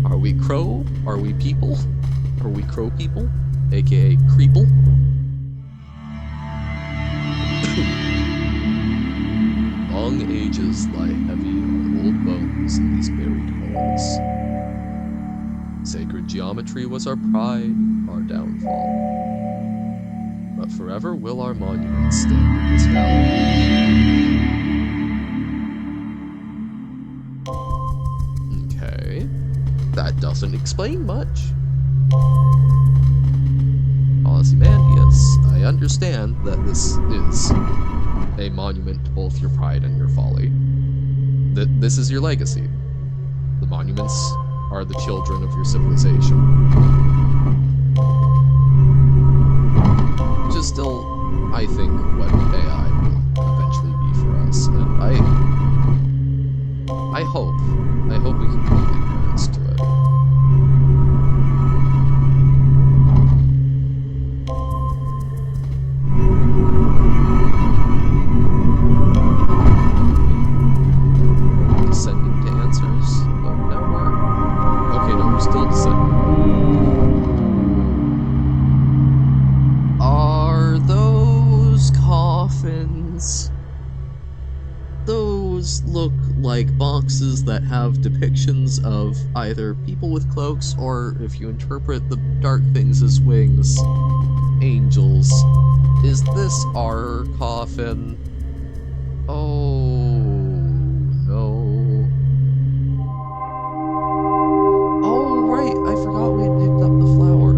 [SPEAKER 1] Are we crow? Are we people? Are we crow people? AKA creeple? Long ages lie heavy on old bones in these buried halls. Sacred geometry was our pride, our downfall. But forever will our monuments stand in this valley. Okay. That doesn't explain much. Ozymandias, I understand that this is a monument to both your pride and your folly. This is your legacy. The monuments are the children of your civilization. Which is still, I think, what AI will eventually be for us. And I hope we can bring ignorance to it. Descending to answers? Oh, now we're... Okay, no, we're still descending. Are those coffins? Those look like boxes that have depictions of either people with cloaks, or if you interpret the dark things as wings, angels. Is this our coffin? Oh, no. Oh, right, I forgot we had picked up the flower.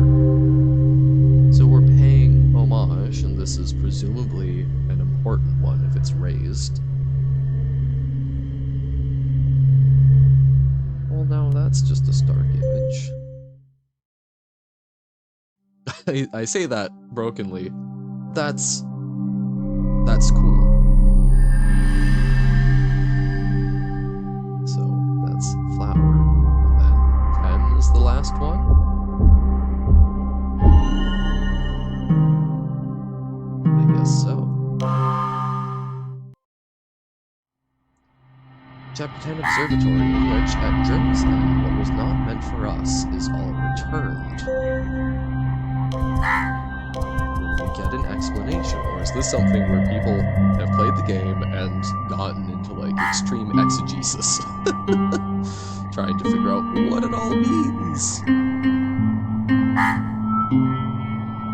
[SPEAKER 1] So we're paying homage, and this is presumably an important one if it's raised. Well, no, that's just a stark image. I say that brokenly. That's cool. So that's flower, and then 10 is the last one. I guess so. Chapter 10 Observatory, in which at Journey's End, what was not meant for us is all returned. we get an explanation, or is this something where people have played the game and gotten into like extreme exegesis, trying to figure out what it all means?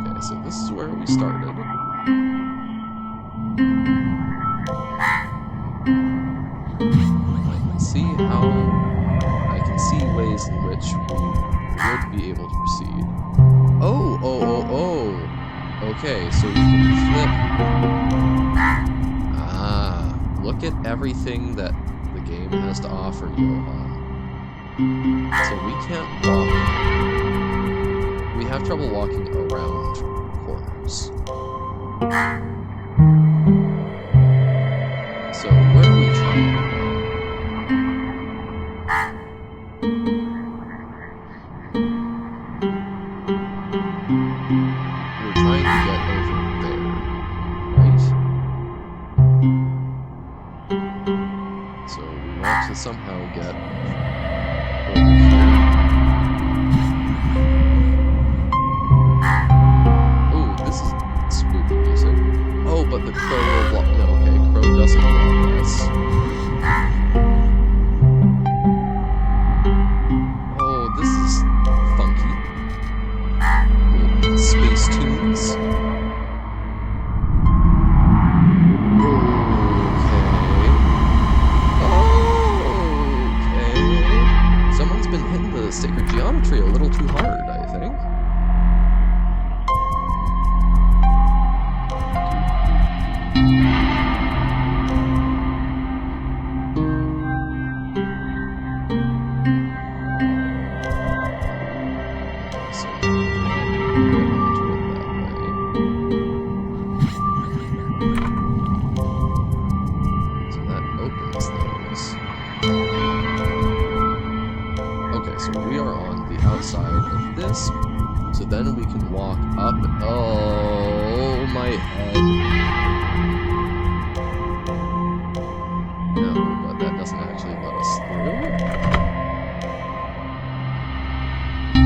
[SPEAKER 1] Okay, so this is where we started. I can see ways in which we would be able to proceed. Oh. Okay, so we can flip. Ah, look at everything that the game has to offer, Johan. So we can't walk. We have trouble walking around corners. So where are we trying to go? We're trying to get over there, right? So we want to somehow get over here. Oh, this is spooky music. Oh, but the crow will block. No, okay, crow doesn't block us. Oh, this is funky. Little space tunes. Okay. Someone's been hitting the sacred geometry a little too hard, I think. So then we can walk up. Oh, my head. No, but that doesn't actually let us through.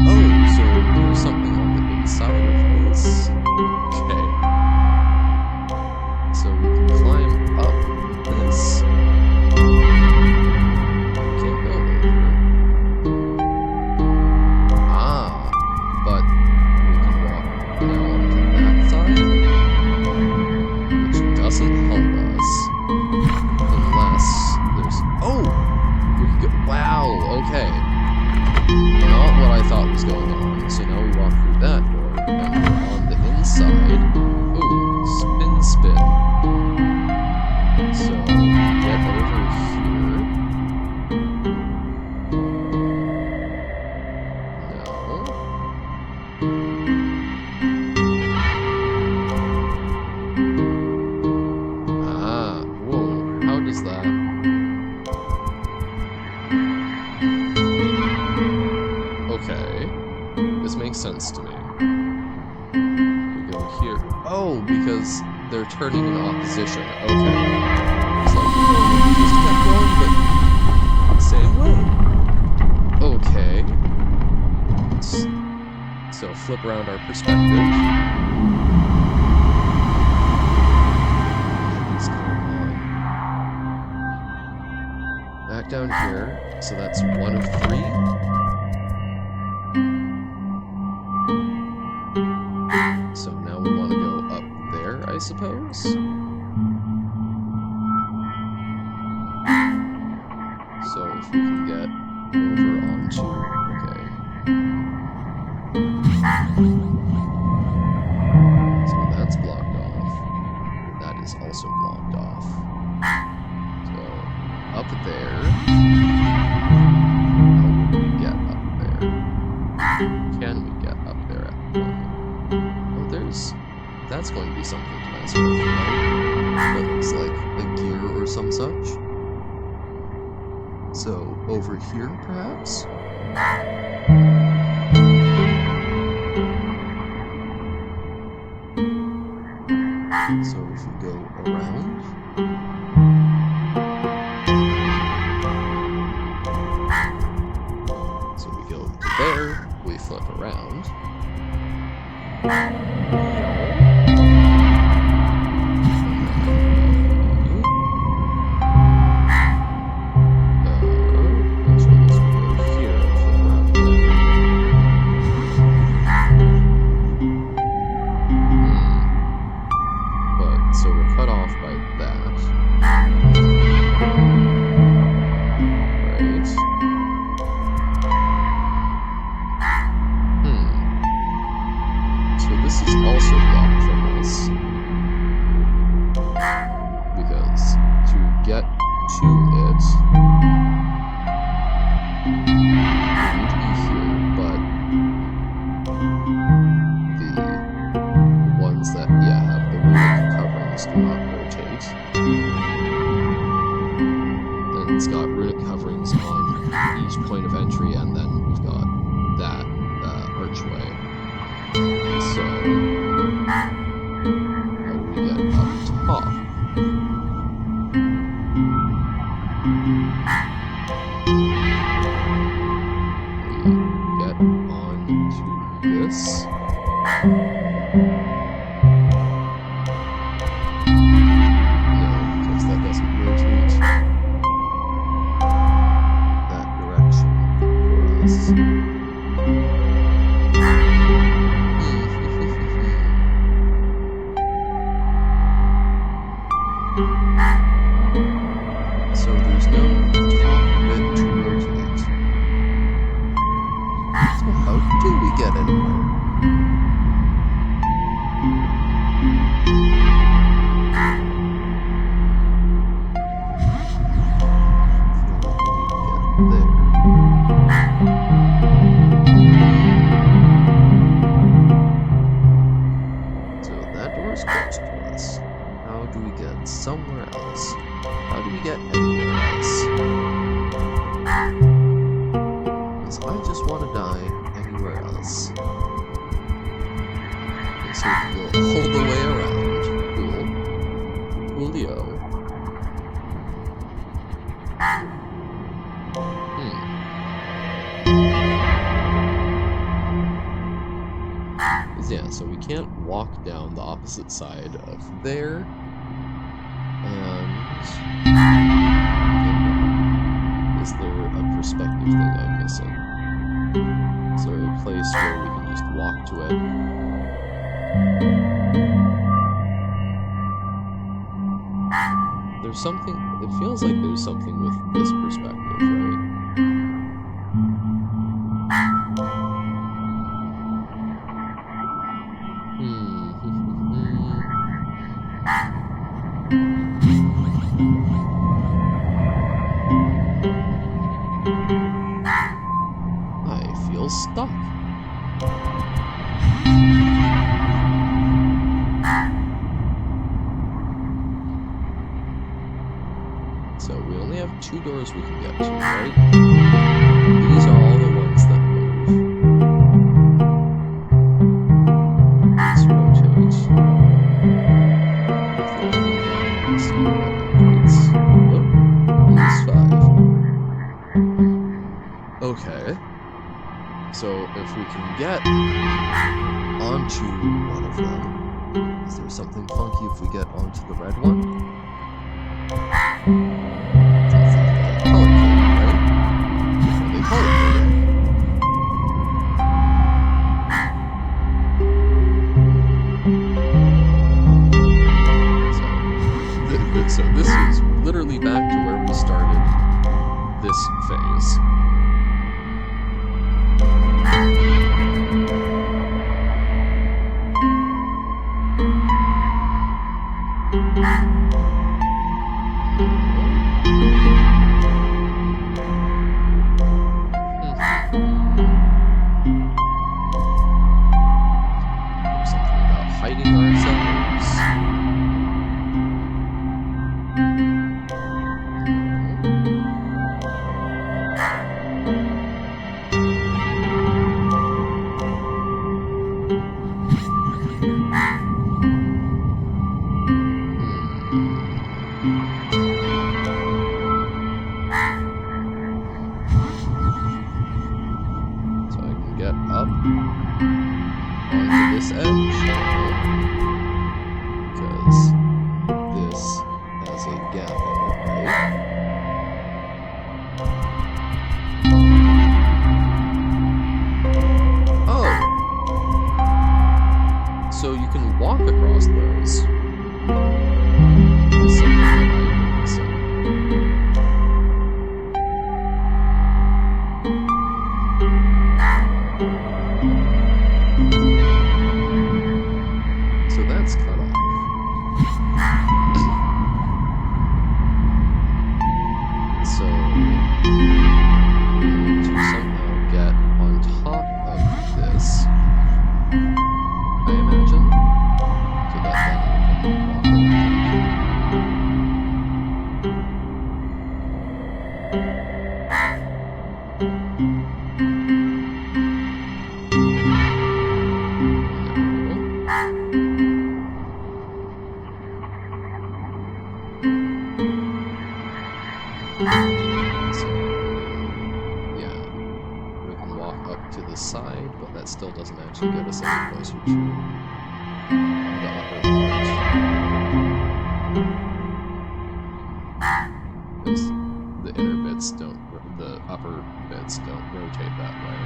[SPEAKER 1] Oh, so there's something on the inside of this. Okay. So we can climb up this. Going on. So now we walk through that door, and we're on the inside. Ooh, spin. So, get over here. No. Ah, whoa, how does that? Okay. This makes sense to me. We go here. Oh, because they're turning in opposition. Okay. It's like, we just kept going, but same way. Okay. So flip around our perspective. What's going on? Back down here. So that's 1 of 3. So now we want to go up there, I suppose? So if we can get over onto... Okay. So that's blocked off. That is also blocked off. So, up there... How would we get up there? Can we get up there at the moment? That's going to be something to mess with, right? That looks like a gear or some such. So, over here, perhaps? So, if we go around... So we go to there, we flip around... Yeah, so we can't walk down the opposite side of there. And is there a perspective thing I'm missing? Is there a place where we can just walk to it? There's something, it feels like there's something with this perspective, right? Stuck. So we only have 2 doors we can get to, right? These are all the ones that move. Let's rotate. Oh, there's 5. Okay. So if we can get onto one of them, is there something funky if we get onto the red one? That's like color-coded, right? Are they color-coded? So this is literally back to where we started this phase. walk across those is something that I would say. So that's cut off. So we need to somehow get on top of this, I imagine, so that then we can walk around. So, yeah, we can walk up to the side, but that still doesn't actually get us any closer to the upper part. Because the inner bits don't, the upper bits don't rotate that way.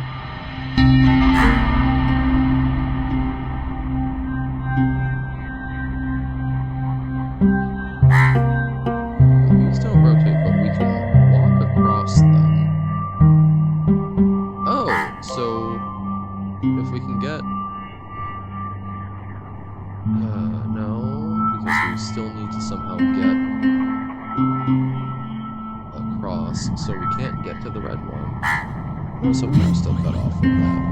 [SPEAKER 1] These don't rotate, but we can walk across them. Oh, so if we can get... no, because we still need to somehow get across, so we can't get to the red one. Oh, so we're still cut off from that.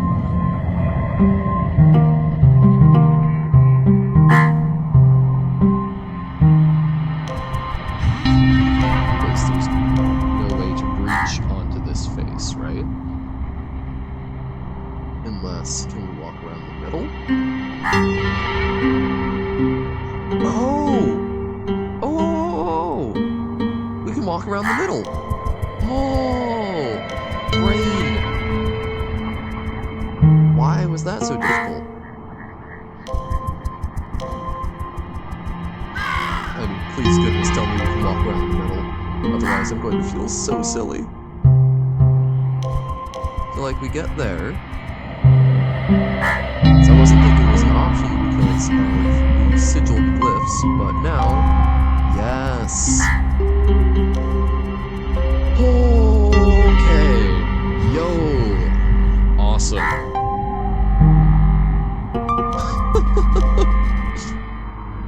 [SPEAKER 1] Because there's no way to breach onto this face, right? Unless, can we walk around the middle? Oh! Oh! We can walk around the middle! Oh! Brain! Why was that so difficult? I mean, please goodness tell me we can walk around the middle. Otherwise I'm going to feel so silly. So like, we get there. So I wasn't thinking it was an option because of the sigiled glyphs, but now, yes. Okay, yo, awesome.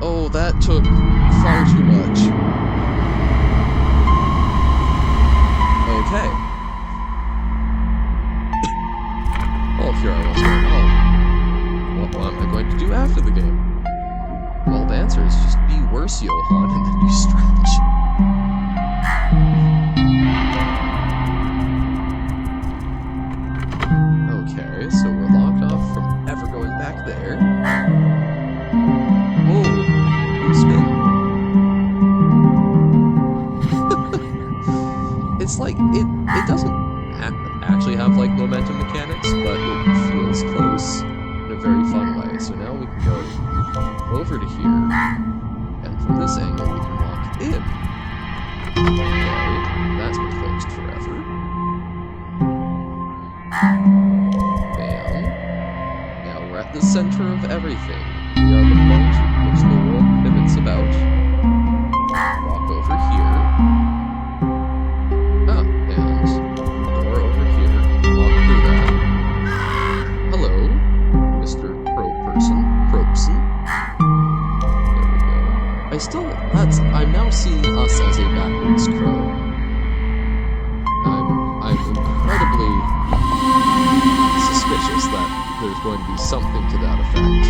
[SPEAKER 1] Oh, that took far too much. Okay. Well, here I was going, oh, what am I going to do after the game? Well, the answer is just be worse, Johan, and then you stretch. Okay, so we're locked off from ever going back there. Whoa, spin. It's like, it doesn't actually have like momentum mechanics, but it feels close in a very fun way. So now we can go over to here, and from this angle we can walk in. Okay, that's been closed forever. Bam. Now we're at the center of everything. We are the point which the world pivots about. Walk over here. Ah, and door over here. Walk through that. Hello, Mr. Crow-person. Cropeson. There we go. I'm now seeing us as a backwards crow. I'm incredibly suspicious that there's going to be something to that effect.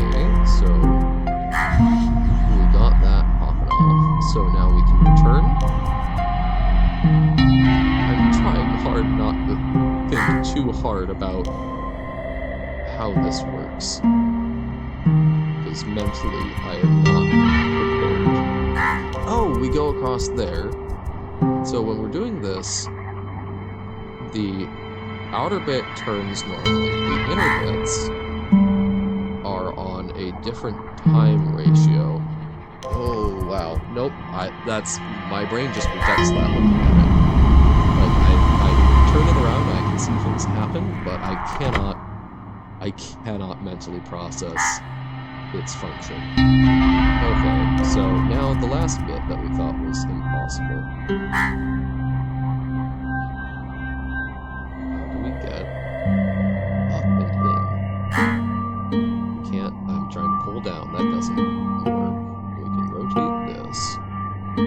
[SPEAKER 1] Okay, so we got that popping off. So now we can return. I'm trying hard not to think too hard about how this works. Because mentally I am not prepared. Oh, we go across there. So when we're doing this, the outer bit turns normally. The inner bits are on a different time ratio. Oh, wow. Nope. My brain just rejects that looking at it. Like, I turn it around and I can see things happen, but I I cannot mentally process its function. Okay, so now the last bit that we thought was impossible. How do we get up and in? We can't, I'm trying to pull down, that doesn't work. We can rotate this. We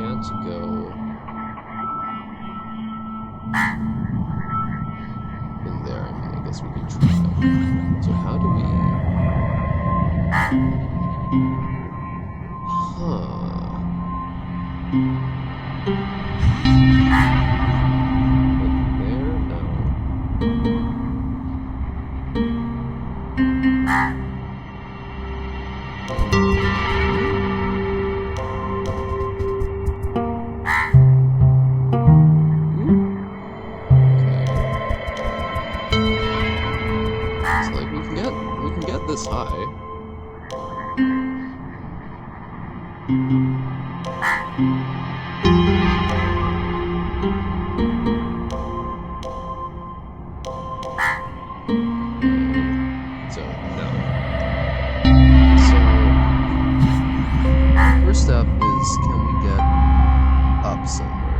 [SPEAKER 1] can't go in there. I mean, I guess we can try. So how do we... There? No. This high. So, no. So, first step is, can we get up somewhere?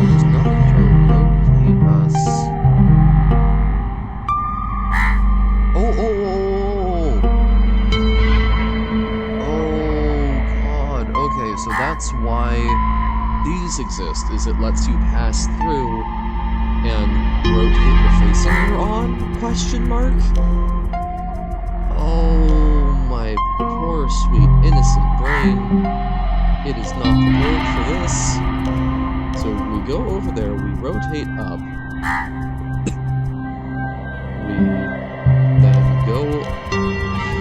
[SPEAKER 1] There's nothing to rotate us. So that's why these exist, is it lets you pass through and rotate the facing you're on? Question mark? Oh, my poor, sweet, innocent brain. It is not prepared for this. So we go over there, we rotate up. We then go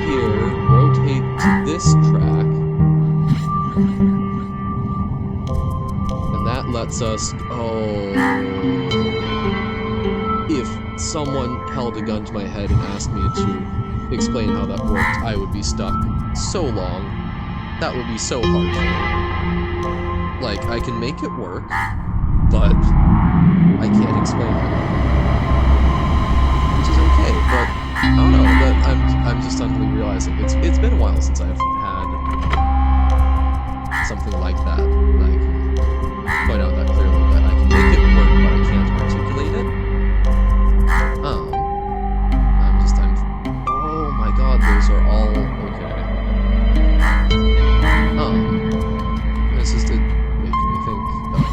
[SPEAKER 1] here, rotate to this track. And that lets us... Oh... If someone held a gun to my head and asked me to explain how that worked, I would be stuck so long. That would be so hard for me. Like, I can make it work, but I can't explain it. Which is okay, but I don't know, but I'm just suddenly realizing it's been a while since I've had something like that. I can point out that clearly, that I can make it work, but I can't articulate it. Oh my god, those are all okay. This is making me think of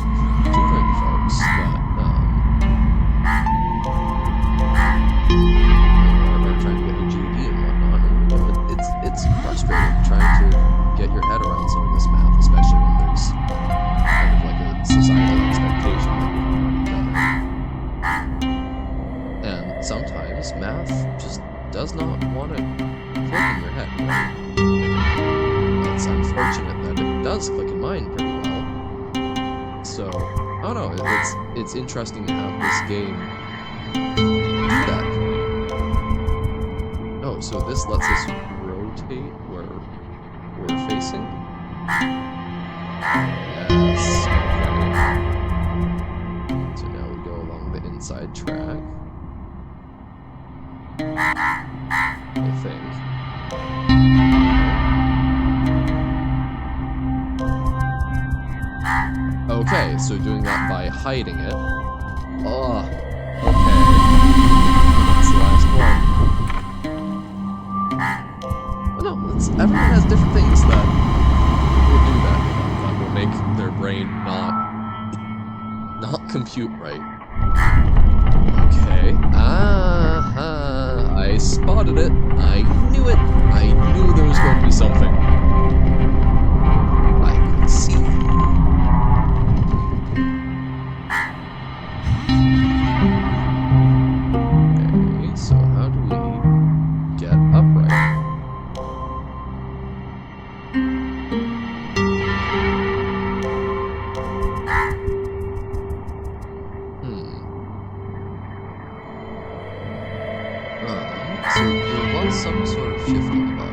[SPEAKER 1] tutoring folks that are trying to get a GED and whatnot, and it's frustrating trying to get your head around some of this math, especially when there's kind of like a societal expectation that you've already done. And sometimes math just does not want to click in your head, right? It's unfortunate that it does click in mine pretty well. So, I don't know, it's interesting to have this game do that for me. Oh, so this lets us rotate where we're facing? Yes, okay. So now we go along the inside track. I think. Okay, so doing that by hiding it. Oh, okay. That's the last one. But no, everyone has different things that will do that will make their brain not compute right. Okay. I spotted it. I knew it. I knew there was going to be something. I could see. Okay, so how do we get upright? So there was some sort of shifting about.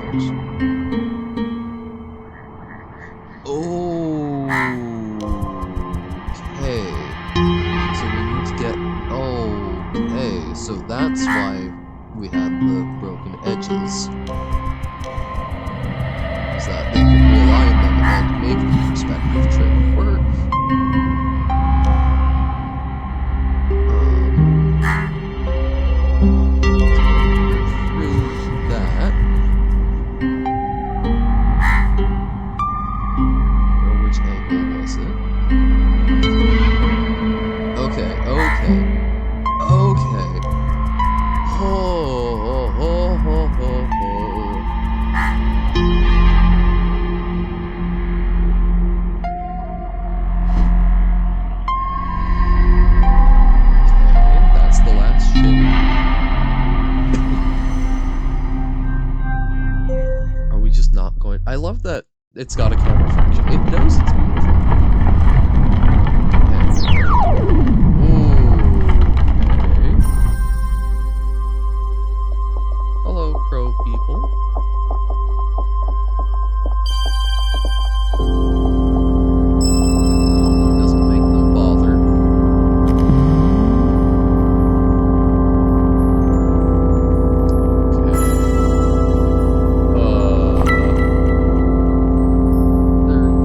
[SPEAKER 1] Oh. So that's why we had the broken edges. Is that they could realign them and make the perspective trick work. Through that. Or which angle was it? Okay. That's the last shade. Are we just not going? I love that it's got a camera function. It knows it's beautiful. Okay. Hello, crow people. Doesn't make them bother. Okay.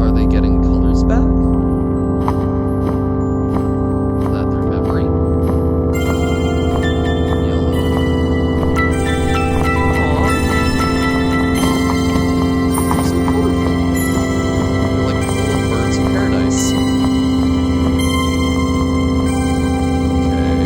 [SPEAKER 1] Are they getting colors back? Is that their memory? Yellow. Aww. They're so colorful. They're like little birds in paradise. Okay.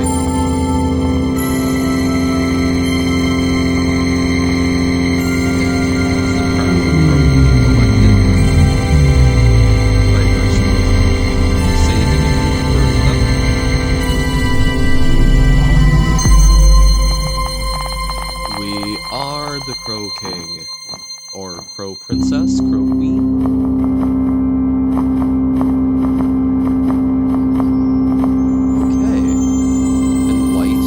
[SPEAKER 1] We are the Crow King, or Crow Princess, Crow Queen. Okay. And white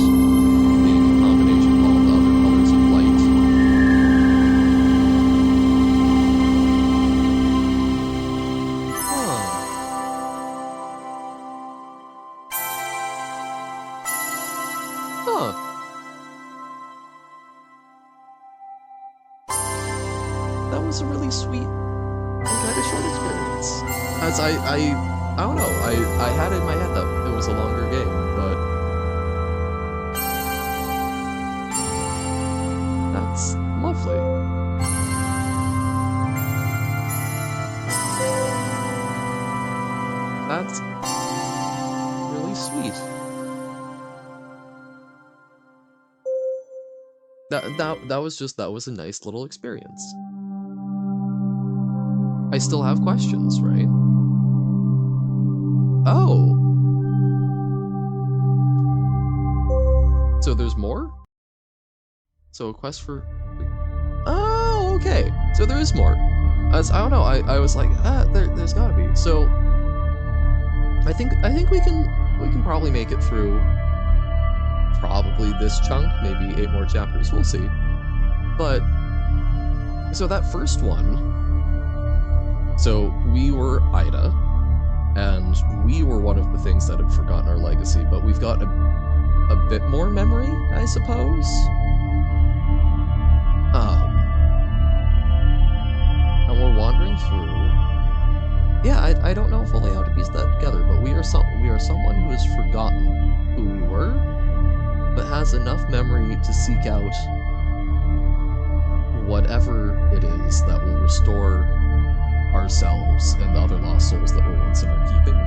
[SPEAKER 1] being a combination of all the other colors of light. Huh. That was a really sweet and kind of short experience. As I don't know, I had it in my head that it was a longer game, but that's lovely. That's really sweet. That was a nice little experience. I still have questions, right? Oh. So there's more? So a quest for... Oh, okay. So there is more. As I don't know, I was like, there's gotta be. So I think we can probably make it through probably this chunk, maybe 8 more chapters, we'll see. But so that first one, so we were Ida, and we were one of the things that had forgotten our legacy, but we've got a bit more memory, I suppose. And we're wandering through. Yeah, I don't know fully how to piece that together, but we are someone who has forgotten who we were, but has enough memory to seek out whatever it is that will restore ourselves and the other lost souls that were once in our keeping.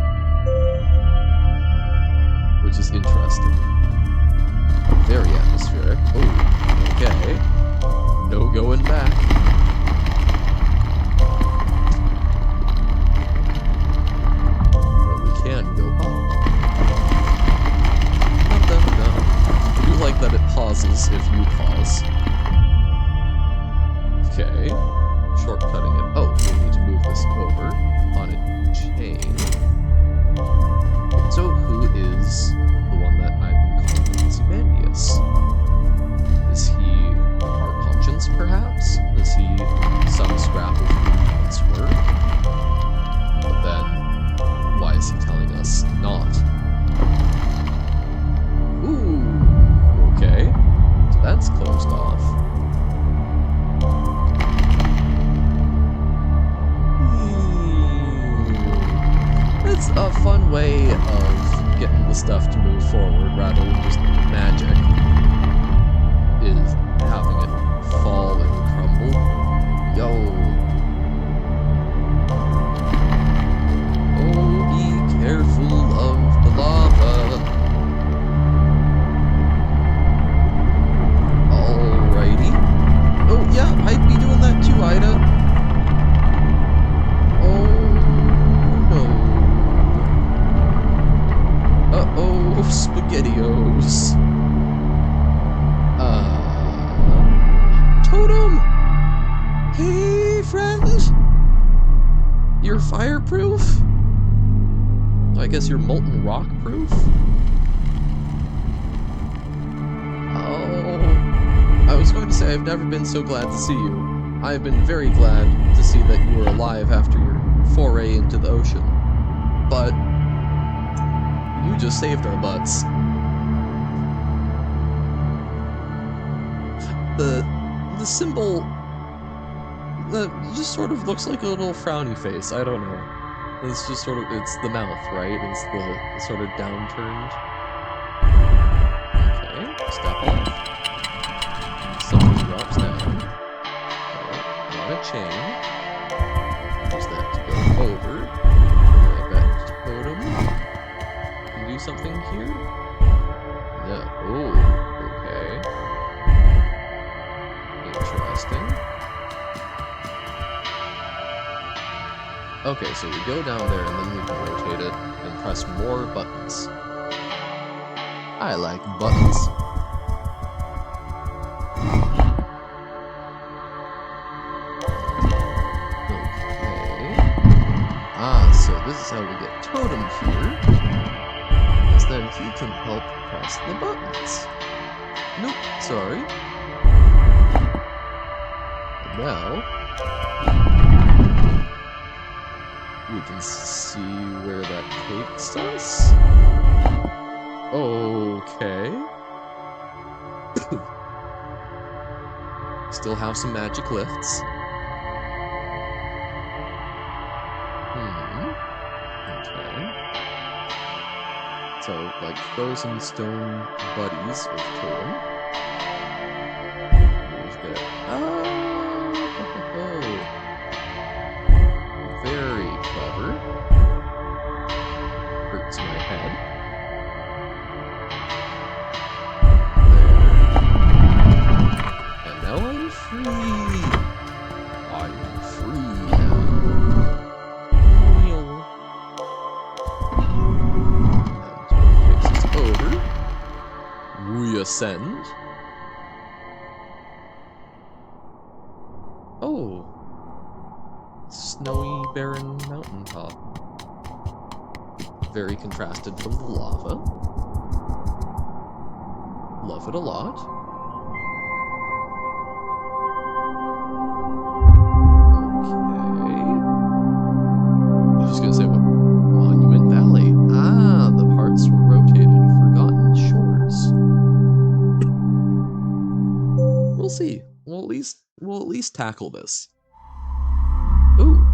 [SPEAKER 1] Which is interesting. Very atmospheric. Oh, okay. No going back. But we can go up. Dun, dun, dun. I do like that it pauses if you pause. Okay. Shortcutting it. Oh, we need to move this over on a chain. So who is the one that I've been calling Ozymandias? Is he our conscience, perhaps? Is he some scrap of who we once were? But then, why is he telling us not? Ooh, stuff to move forward rather than just magic is having it fall and crumble. Yo. Oh, be careful of the lava. Alrighty. Oh, yeah, I'd be doing that too, Ida. Oh, no. Uh-oh, SpaghettiOs. Totem! Hey, friend! You're fireproof? I guess you're molten rock proof? Oh, I was going to say I've never been so glad to see you. I've been very glad to see that you were alive after your foray into the ocean. But you just saved our butts. The symbol just sort of looks like a little frowny face. I don't know. It's just sort of, it's the mouth, right? It's the sort of downturned. Okay, step off. Something drops down. On a chain. Use that to go over. Grab that totem. Can you do something here? No. Oh, okay. Interesting. Okay, so we go down there and then we can rotate it and press more buttons. I like buttons. Okay. Ah, so this is how we get Totem here. Because then he can help press the buttons. Nope, sorry. And now we can see where that takes us. Okay. Still have some magic lifts. Okay. So, like frozen stone buddies of Totem. We've got... very clever. Hurts my head. There. And now I'm free. I'm free now. And takes us over. We ascend. Oh. Snowy, barren mountaintop. Very contrasted from the lava. Love it a lot. Okay. I was gonna say, what? Monumentvalley. Ah, the parts were rotated. Forgotten shores. We'll see. We'll at least tackle this. Ooh.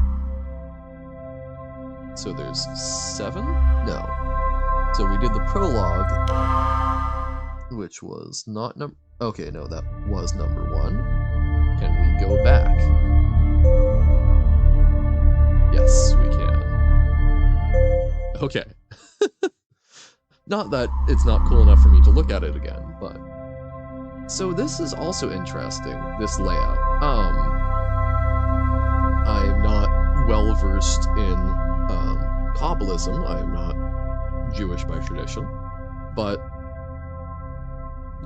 [SPEAKER 1] So there's 7? No. So we did the prologue, which was not number... Okay, no, that was number 1. Can we go back? Yes, we can. Okay. Not that it's not cool enough for me to look at it again, but... So this is also interesting, this layout. I am not well-versed in Kabbalism. I am not Jewish by tradition. But,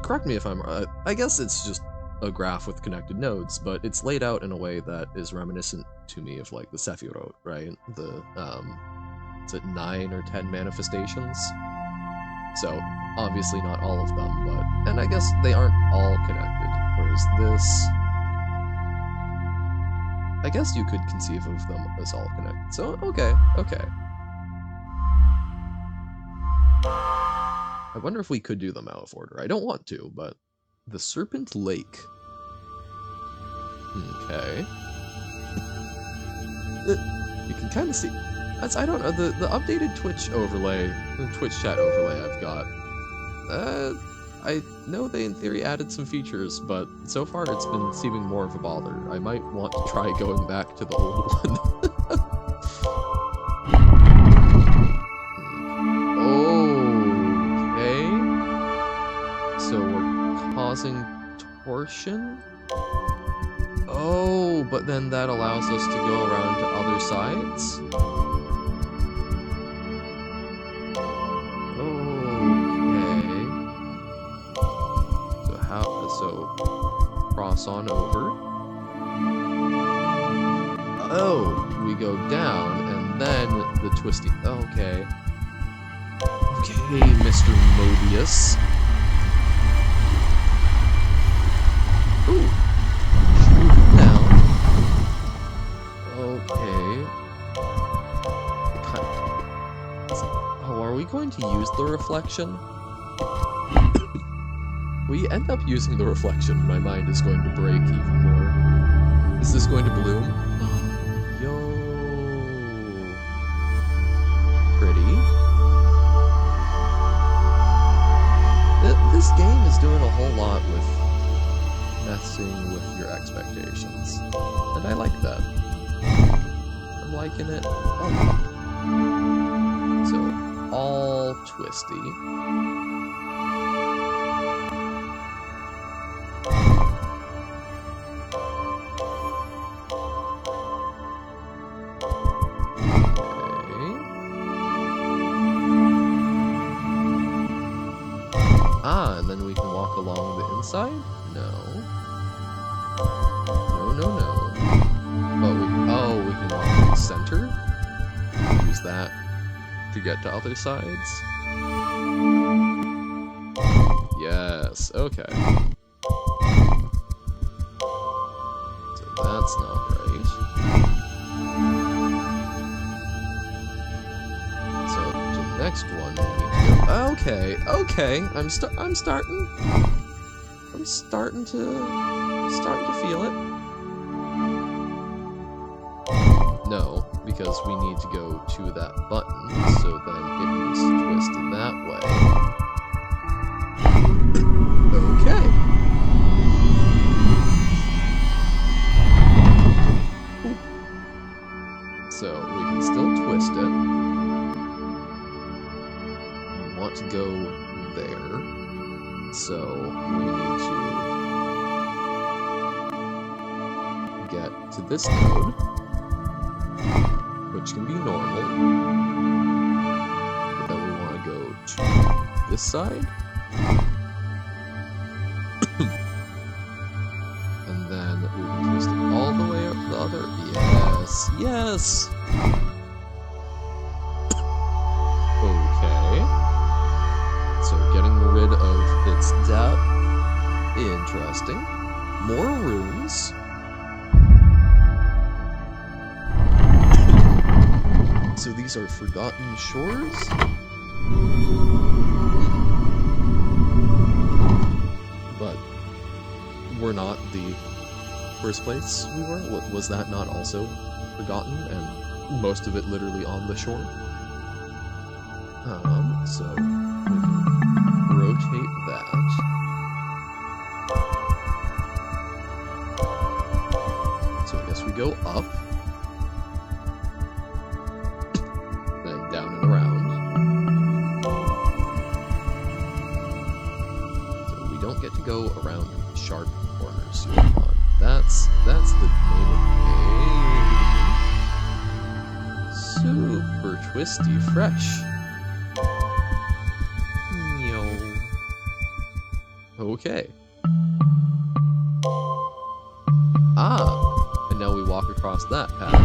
[SPEAKER 1] correct me if I'm wrong, I guess it's just a graph with connected nodes, but it's laid out in a way that is reminiscent to me of, like, the Sephirot, right? The, is it 9 or 10 manifestations? So, obviously not all of them, but... And I guess they aren't all connected, whereas this... I guess you could conceive of them as all connected. So, okay. I wonder if we could do them out of order. I don't want to, but... The Serpent Lake. Okay. You can kind of see... I don't know, the updated Twitch overlay, the Twitch chat overlay I've got, I know they in theory added some features, but so far it's been seeming more of a bother. I might want to try going back to the old one. Okay. So we're causing torsion? Oh, but then that allows us to go around to other sides? So cross on over. Oh, we go down, and then the twisty. Okay. Okay, Mr. Mobius. Ooh. Shoot down. Okay. Oh, are we going to use the reflection? We end up using the reflection, my mind is going to break even more. Is this going to bloom? Yo. Pretty. This game is doing a whole lot with messing with your expectations. And I like that. I'm liking it a lot. So, all twisty. And then we can walk along the inside? No. No. But we can walk to the center. Use that to get to other sides. Yes, okay. So that's not right. So the next one we need to go. Okay. I'm starting to feel it. No, because we need to go to that button, so then it needs to twist that way. Okay. So we can still twist it. We want to go there, so we need to get to this node, which can be normal, but then we want to go to this side, and then we can twist it all the way up the other. Yes. Okay. So getting rid of its depth. Interesting. More runes. So these are forgotten shores? But we're not the first place we were? Was that not also forgotten? And most of it literally on the shore? So we can rotate that. So I guess we go up. Then down and around. So we don't get to go around sharp corners here on. That's the name of the game. Super twisty fresh. Okay. And now we walk across that path.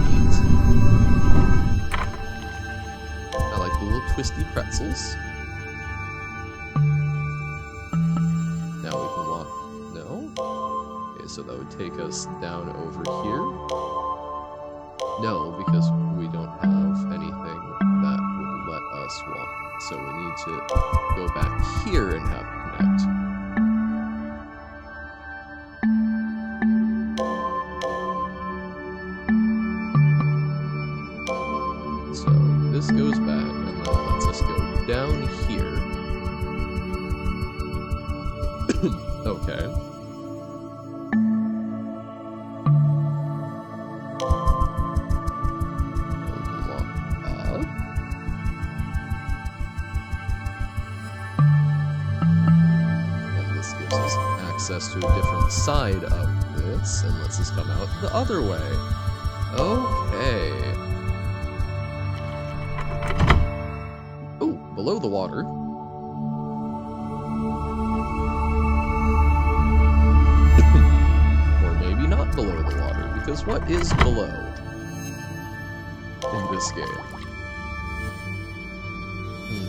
[SPEAKER 1] Neat. I like the little twisty pretzels. Now we can walk. No? Okay, so that would take us down over here. No, because we don't have anything that would let us walk. So we need to go back here and have it connect. down here. Okay. Access to a different side of this and lets us come out the other way. Okay. Oh, below the water. Or maybe not below the water, because what is below in this game?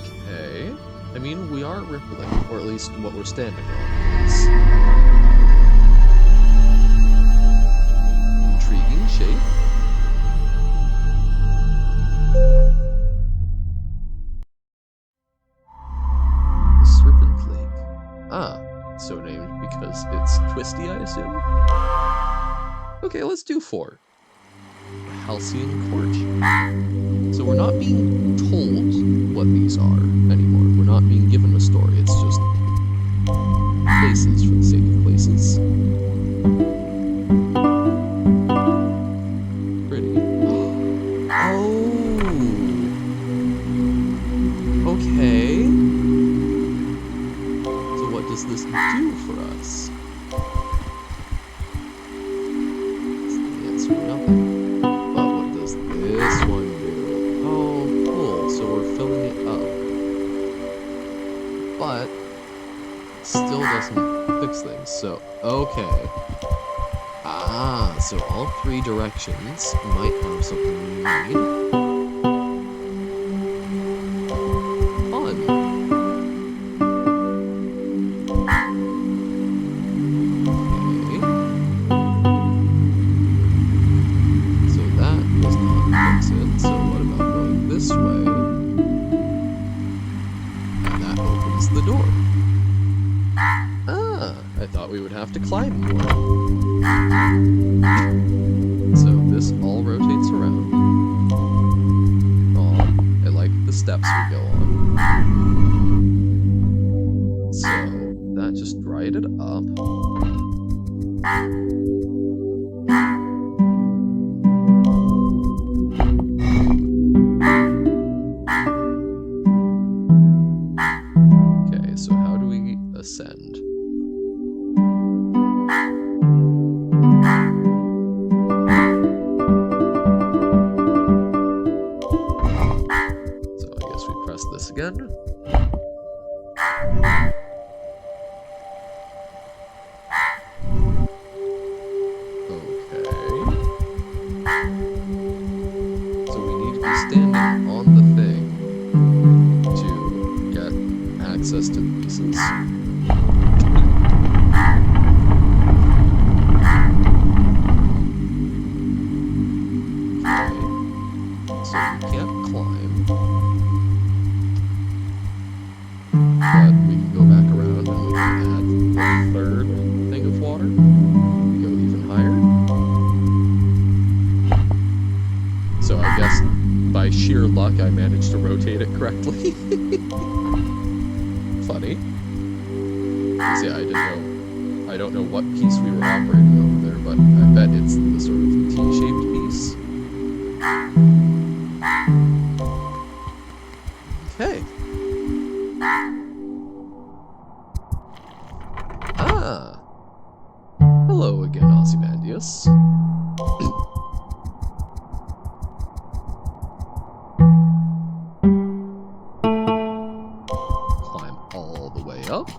[SPEAKER 1] Okay. I mean, we are rippling, or at least what we're standing on is. Intriguing shape. The Serpent Lake. Ah, so named because it's twisty, I assume? Okay, let's do 4. The Halcyon Court. So we're not being told what these are anymore. We're not being given a story. It's just places for the sake of places. Pretty. Oh. Okay. So what does this do for us? That's the answer, nothing. But what does this one do? So we're filling it up. But still doesn't fix things. So, okay. Ah, so all 3 directions might have something we need. Fun. Okay. So that does not fix it. So what about going this way? The door. Ah, I thought we would have to climb more. So this all rotates around. Oh, I like the steps we go on. So that just dried it up. So how do we ascend? So I guess we press this again. Okay. So we need to be standing on the thing to get access to the pieces. Okay. So we can't climb. But we can go back around and we can add the 3rd thing of water. Go even higher. So I guess by sheer luck I managed to rotate it correctly. Funny. See, I don't know what piece we were operating over there, but I bet it's the sort of T-shaped piece. Okay. Ah. Hello again, Ozymandias. Climb all the way up.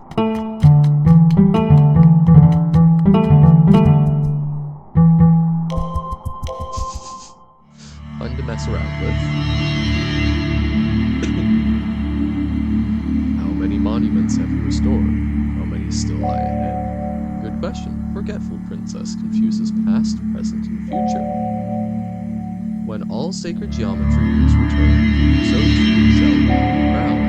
[SPEAKER 1] Fun to mess around with. How many monuments have you restored? How many still lie ahead? Good question. Forgetful Princess confuses past, present, and future. When all sacred geometry is returned, so too shall the crown.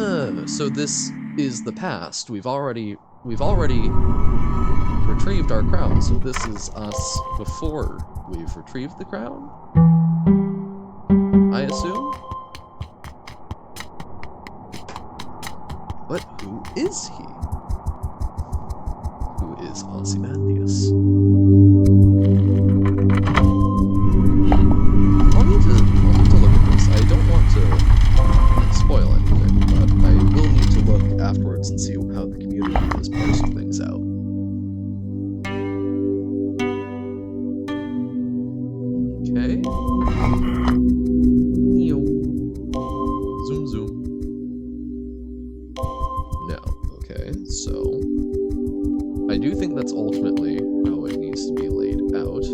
[SPEAKER 1] Ah, so this is the past. We've already retrieved our crown, so this is us before we've retrieved the crown, I assume? But who is he? Who is Ozymandias? I'll need to look at this. I don't want to spoil anything, but I will need to look afterwards and see how the community has parsed things out. Okay. Zoom zoom. No. Okay, so I do think that's ultimately how it needs to be laid out. So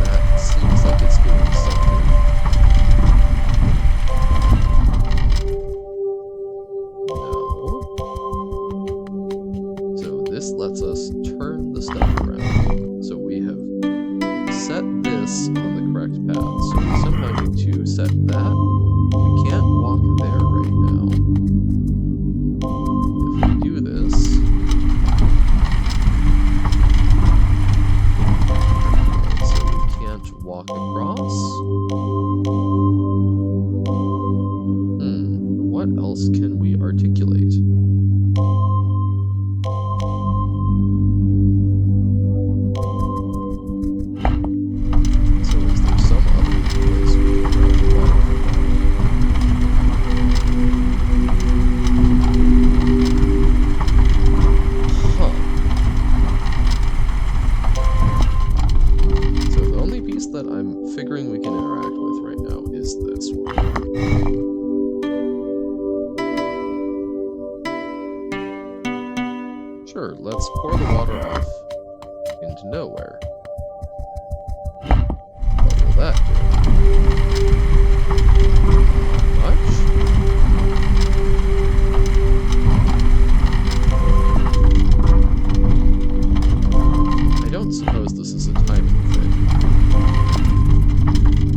[SPEAKER 1] that seems like it's doing something. No. So this lets us turn the stuff around. So we have set this on the correct path. So we somehow need to set that. We can't walk there right now. If we do this, so we can't walk across. What else can we articulate? So is there some other place we can walk? So the only piece that I'm figuring we can interact with right now is this one. Sure, let's pour the water off into nowhere. What will that do? Much? I don't suppose this is a timing thing.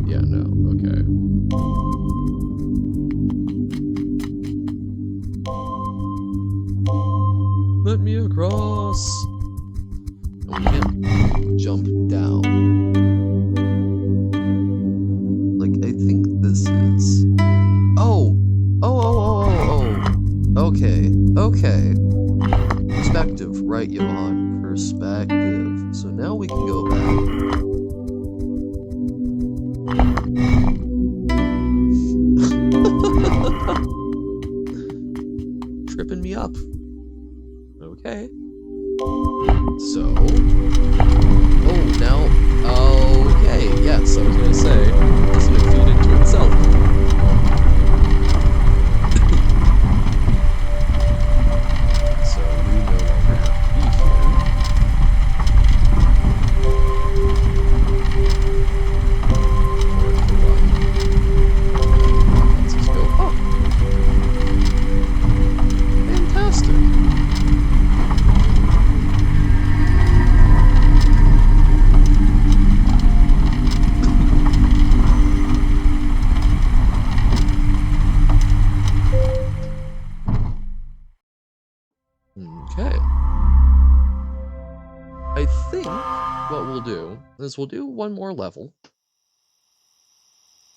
[SPEAKER 1] Yeah, no, okay. Let me across! We can't jump down. Like, I think this is... Oh! Okay, okay. Perspective, right, Johan? Perspective. So now we can go back. Tripping me up. Okay. So... Oh, now... Okay, yes, I was gonna say, doesn't it feed into itself? So we no longer have to be here. For it to run. And lets us go up. Fantastic. Okay. I think what we'll do is we'll do one more level.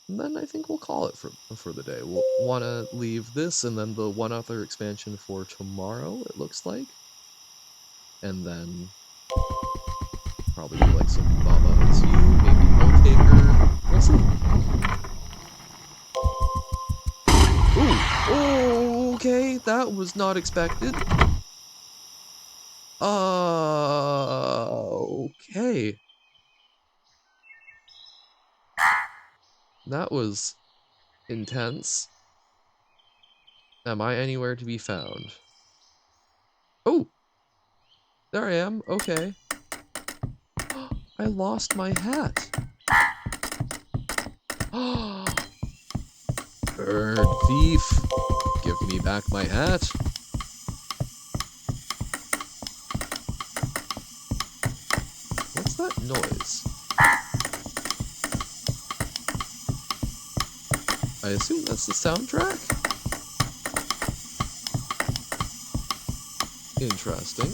[SPEAKER 1] And then I think we'll call it for the day. We'll want to leave this and then the one other expansion for tomorrow, it looks like. And then probably do like some Baba Is You, maybe Hell Taker. We'll see. Ooh, okay, that was not expected. Okay. That was intense. Am I anywhere to be found? Oh! There I am, okay. I lost my hat. Bird thief, give me back my hat. What's that noise? I assume that's the soundtrack? Interesting.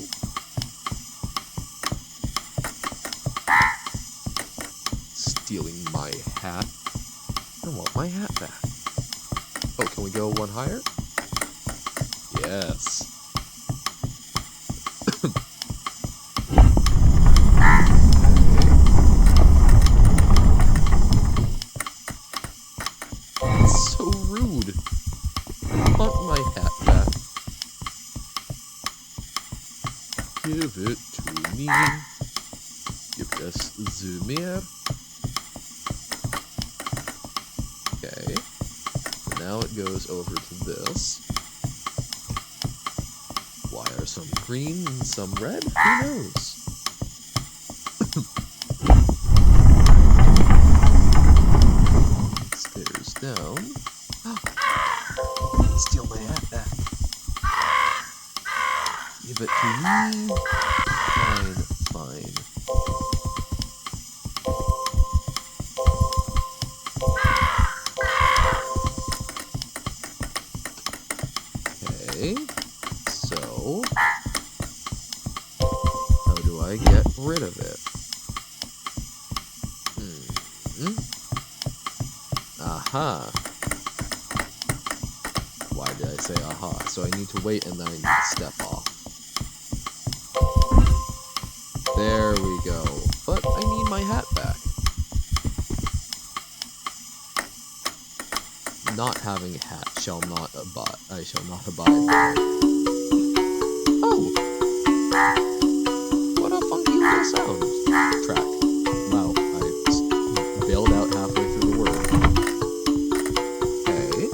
[SPEAKER 1] stealing my hat. I want my hat back. Oh, can we go one higher? Yes. That's so rude. I want my hat back. Give it to me. Give us the mirror. Okay. Now it goes over to this. Why are some green and some red? Who knows? Stairs down. Steal my hat back. Give it to me. Fine, fine. Okay, so how do I get rid of it? Aha. Why did I say aha? So I need to wait and then I need to step off. There we go. But I need my hat back. Not having a hat shall not abide. I shall not abide. Oh! What a funky little sound track. Wow, I just bailed out halfway through the word. Okay.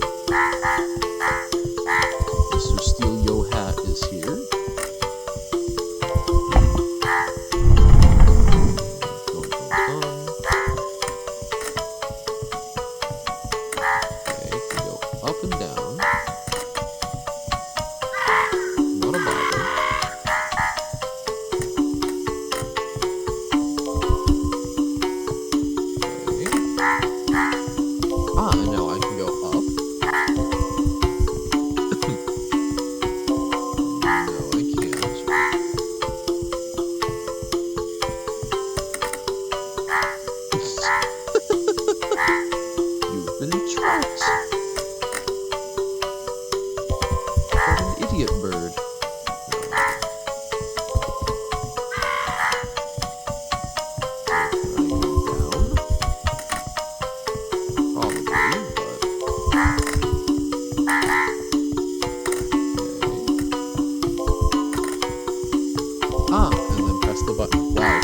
[SPEAKER 1] Mr. Steal Yo Hat is here. Up and down. Not a bother. Okay. Ah, and now I can go up. No, I can't. You've been trapped. Idiot bird. Can I go down? Probably, but... Okay. Ah, and then press the button. Wow.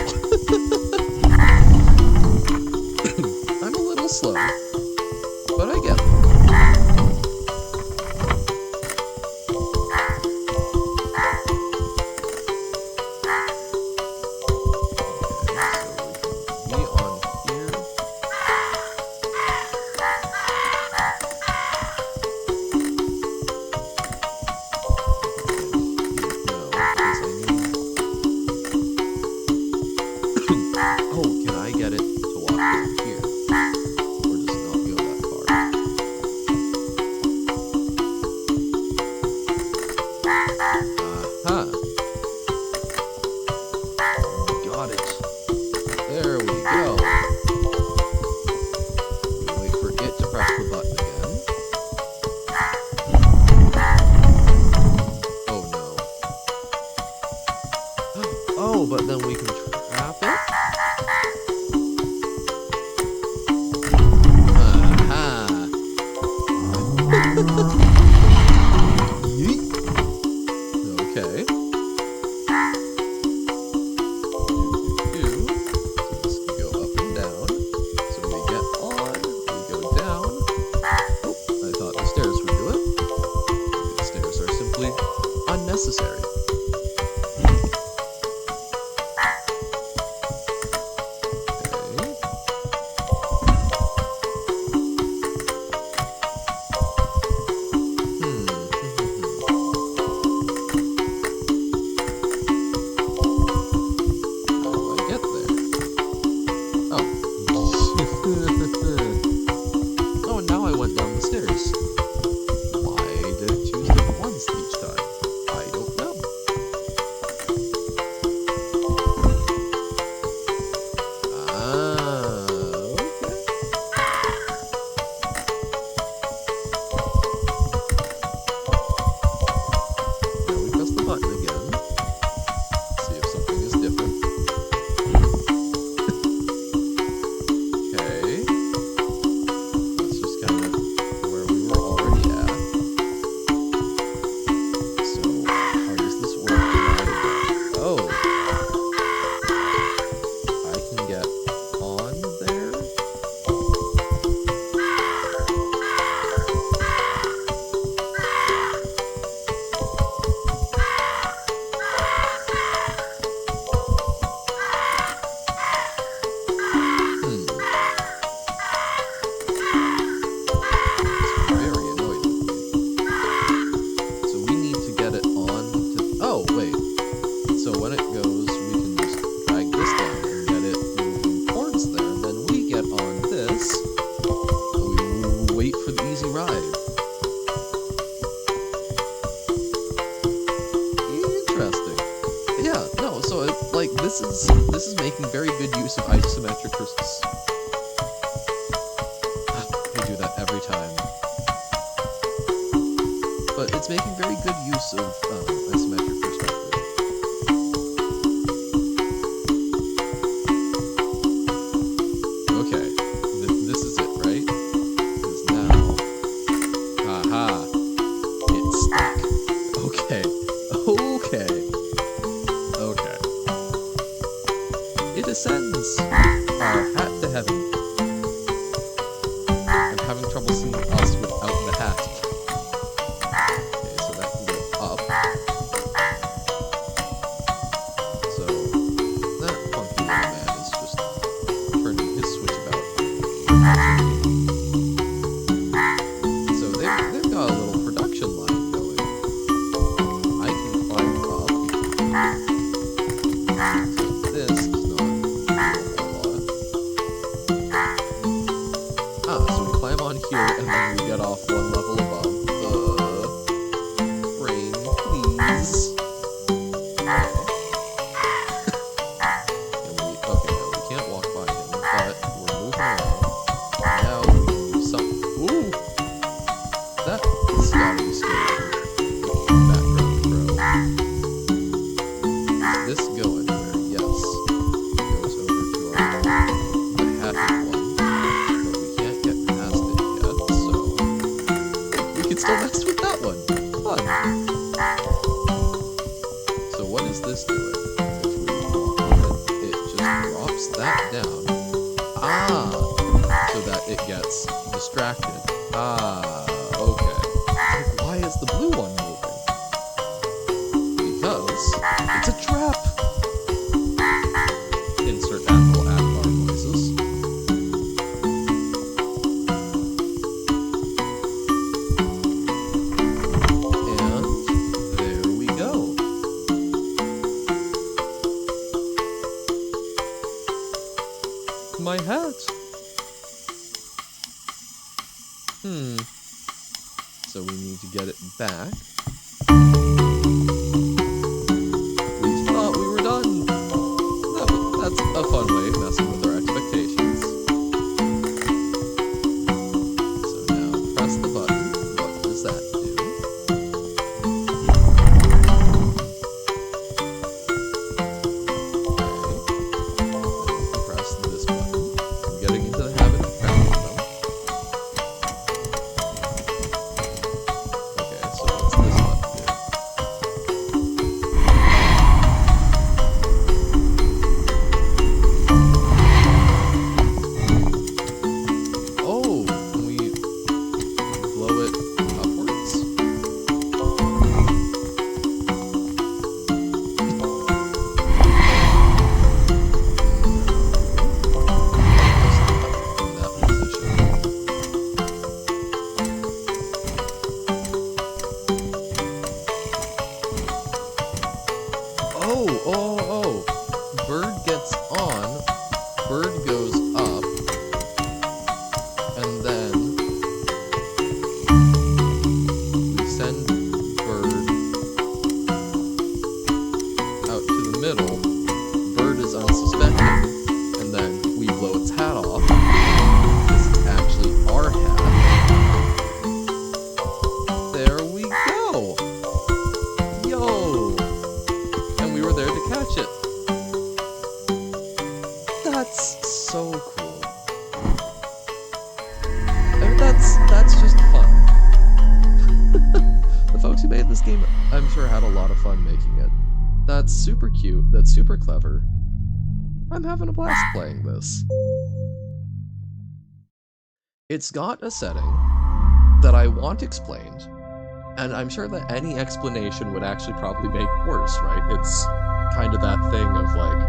[SPEAKER 1] I'm a little slow, but I get it. Oh, can I get it to walk down here? Or does it use of isometric perspective. I do that every time. But it's making very good use of isometric perspective. Okay, this is it, right? Because now, aha, it's stuck. Okay, okay. It ascends our hat to heaven. I'm having trouble seeing us without the hat. Okay, so that can go up. So that funky little man is just turning his switch about. So they've got a little production line going. I can climb up. So this is not a whole lot. So we climb on here and then we get off one level above. Rain, please. Okay, no, we can't walk by him, but we're moving around. Now we can do something. Ooh! That's gotta be scary for background pro. Is this go anywhere? Yes. It goes over to the hatted one, but we can't get past it yet, so we can still mess with that one. Fun. So what is this doing? If we walk on it, it just drops that down. So that it gets distracted. Okay. Why is the blue one moving? Because it's a trap! Insert Admiral Akbar noises. And there we go. My hat! So we need to get it back. We thought we were done! That's a fun way of messing with our expectations. So now press the button. What does that do? Okay. Then we can press this button. I'm getting into the habit of pressing them. Okay, so what's this button do? Oh, can we blow it upwards? In that position. Oh. Bird gets on, bird goes up, and then we send bird out to the middle. Bird is unsuspecting, and then we blow its hat off. This is actually our hat. There we go! Yo! And we were there to catch it. That's so cool. I mean, that's just fun. The folks who made this game, I'm sure, had a lot of fun making it. That's super cute, that's super clever. I'm having a blast playing this. It's got a setting that I want explained, and I'm sure that any explanation would actually probably make worse, right? It's kind of that thing of, like,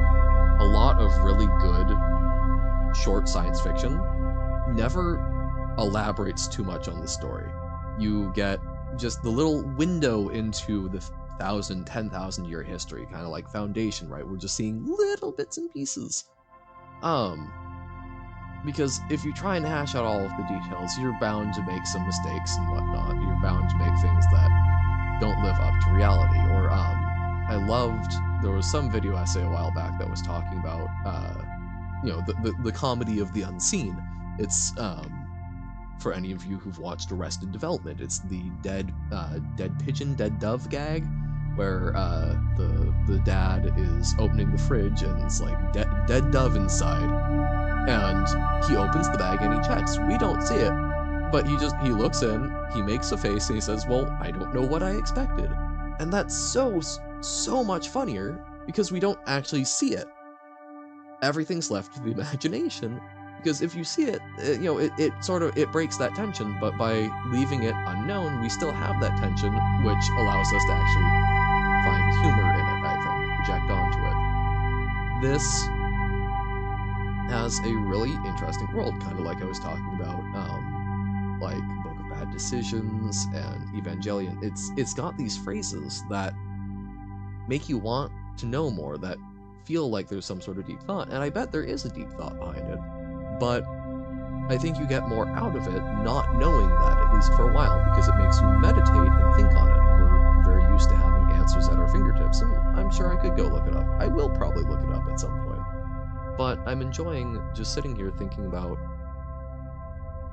[SPEAKER 1] a lot of really good short science fiction never elaborates too much on the story. You get just the little window into the 10,000 year history, kind of like Foundation, right? We're just seeing little bits and pieces. Because if you try and hash out all of the details, you're bound to make some mistakes and whatnot. You're bound to make things that don't live up to reality. Or, I loved, there was some video essay a while back that was talking about the comedy of the unseen. It's for any of you who've watched Arrested Development, it's the dead pigeon, dead dove gag, where the dad is opening the fridge and it's like dead dove inside, and he opens the bag and he checks. We don't see it, but he looks in, he makes a face, and he says, "Well, I don't know what I expected," and that's so much funnier because we don't actually see it. Everything's left to the imagination, because if you see it, it breaks that tension, but by leaving it unknown, we still have that tension, which allows us to actually find humor in it, I think, project onto it. This has a really interesting world, kind of like I was talking about, like Book of Bad Decisions and Evangelion. It's got these phrases that make you want to know more, that feel like there's some sort of deep thought, and I bet there is a deep thought behind it, but I think you get more out of it not knowing that, at least for a while, because it makes you meditate and think on it. We're very used to having answers at our fingertips, and I'm sure I could go look it up. I will probably look it up at some point. But I'm enjoying just sitting here thinking about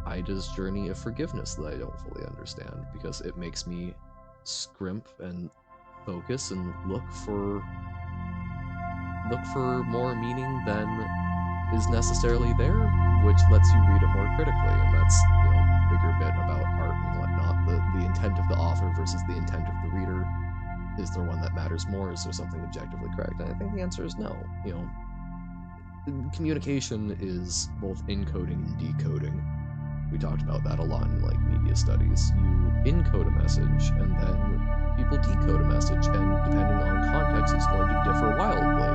[SPEAKER 1] Ida's journey of forgiveness that I don't fully understand, because it makes me scrimp and focus and look for more meaning than is necessarily there, which lets you read it more critically, and that's, bigger bit about art and whatnot. The intent of the author versus the intent of the reader. Is there one that matters more? Is there something objectively correct? And I think the answer is no. Communication is both encoding and decoding. We talked about that a lot in like media studies. You encode a message, and then people decode a message, and depending on context, it's going to differ wildly.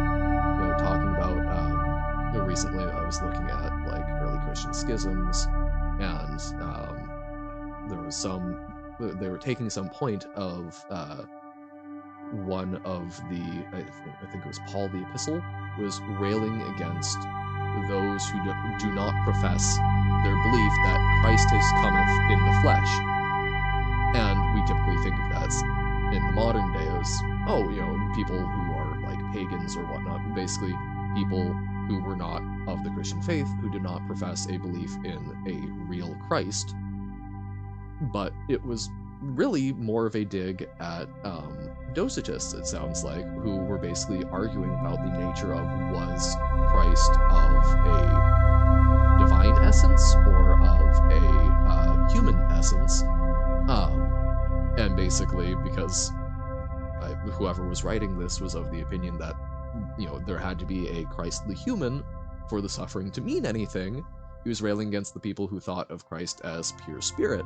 [SPEAKER 1] Talking about recently, I was looking at like early Christian schisms, and there was they were taking some point of one of the, I think it was Paul the Epistle, was railing against those who do not profess their belief that Christ has cometh in the flesh. And we typically think of that as, in the modern day, as, people who are like pagans or whatnot, basically people who were not of the Christian faith, who did not profess a belief in a real Christ. But it was really more of a dig at docetists, it sounds like, who were basically arguing about the nature of, was Christ of a divine essence or of a human essence, and basically because whoever was writing this was of the opinion that there had to be a Christly human for the suffering to mean anything. He was railing against the people who thought of Christ as pure spirit.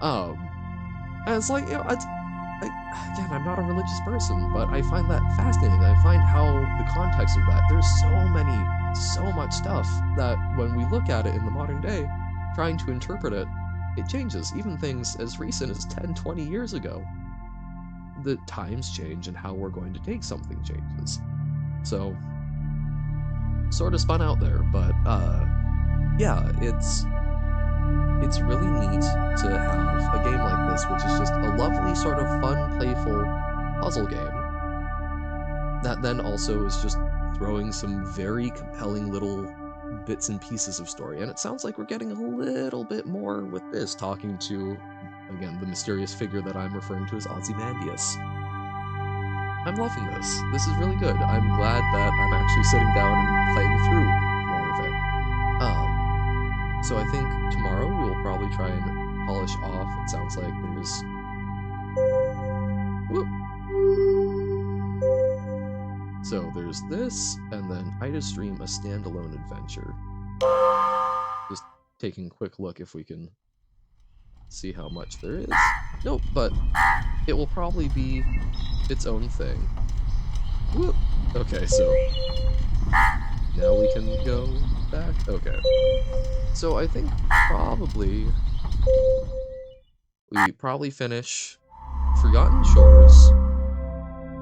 [SPEAKER 1] And it's like, again, I'm not a religious person, but I find that fascinating. I find how the context of that, there's so much stuff that when we look at it in the modern day, trying to interpret it, it changes. Even things as recent as 10, 20 years ago. The times change and how we're going to take something changes. So, sort of spun out there, but yeah, it's really neat to have a game like this, which is just a lovely sort of fun, playful puzzle game that then also is just throwing some very compelling little bits and pieces of story. And it sounds like we're getting a little bit more with this, talking to, again, the mysterious figure that I'm referring to as Ozymandias. I'm loving this. This is really good. I'm glad that I'm actually sitting down and playing through more of it. So I think tomorrow we'll probably try and polish off. It sounds like there's... Whoop. So there's this, and then Ida Stream, a standalone adventure. Just taking a quick look if we can see how much there is. Nope, but it will probably be its own thing. Whoop. Okay, so now we can go back. Okay. So I think we probably finish Forgotten Shores,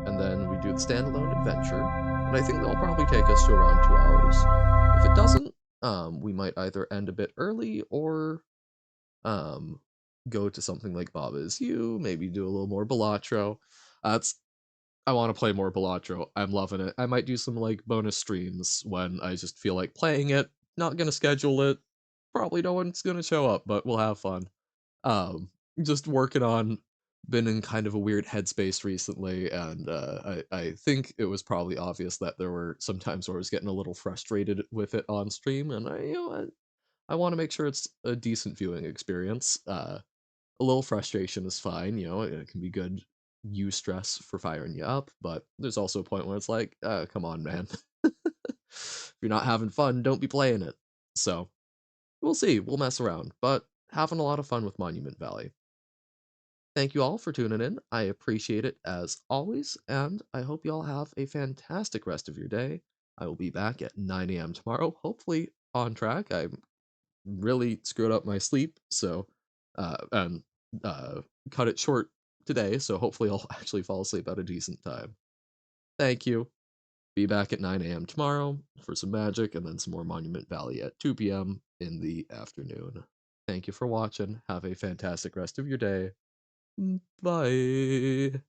[SPEAKER 1] and then we do the standalone adventure, and I think that'll probably take us to around 2 hours. If it doesn't, we might either end a bit early or go to something like Baba Is You, maybe do a little more Balatro. That's I want to play more Balatro. I'm loving it. I might do some like bonus streams when I just feel like playing it. Not gonna schedule it. Probably no one's gonna show up, but we'll have fun. Um, just working on been in kind of a weird headspace recently, and I think it was probably obvious that there were some times where I was getting a little frustrated with it on stream, and I want to make sure it's a decent viewing experience. A little frustration is fine, it can be good stress for firing you up, but there's also a point where it's like, come on, man. If you're not having fun, don't be playing it. So, we'll see, we'll mess around, but having a lot of fun with Monument Valley. Thank you all for tuning in. I appreciate it as always, and I hope you all have a fantastic rest of your day. I will be back at 9 a.m. tomorrow, hopefully on track. I really screwed up my sleep, so and cut it short today, so hopefully I'll actually fall asleep at a decent time. Thank you. Be back at 9 a.m. tomorrow for some magic and then some more Monument Valley at 2 p.m. in the afternoon. Thank you for watching. Have a fantastic rest of your day. Bye.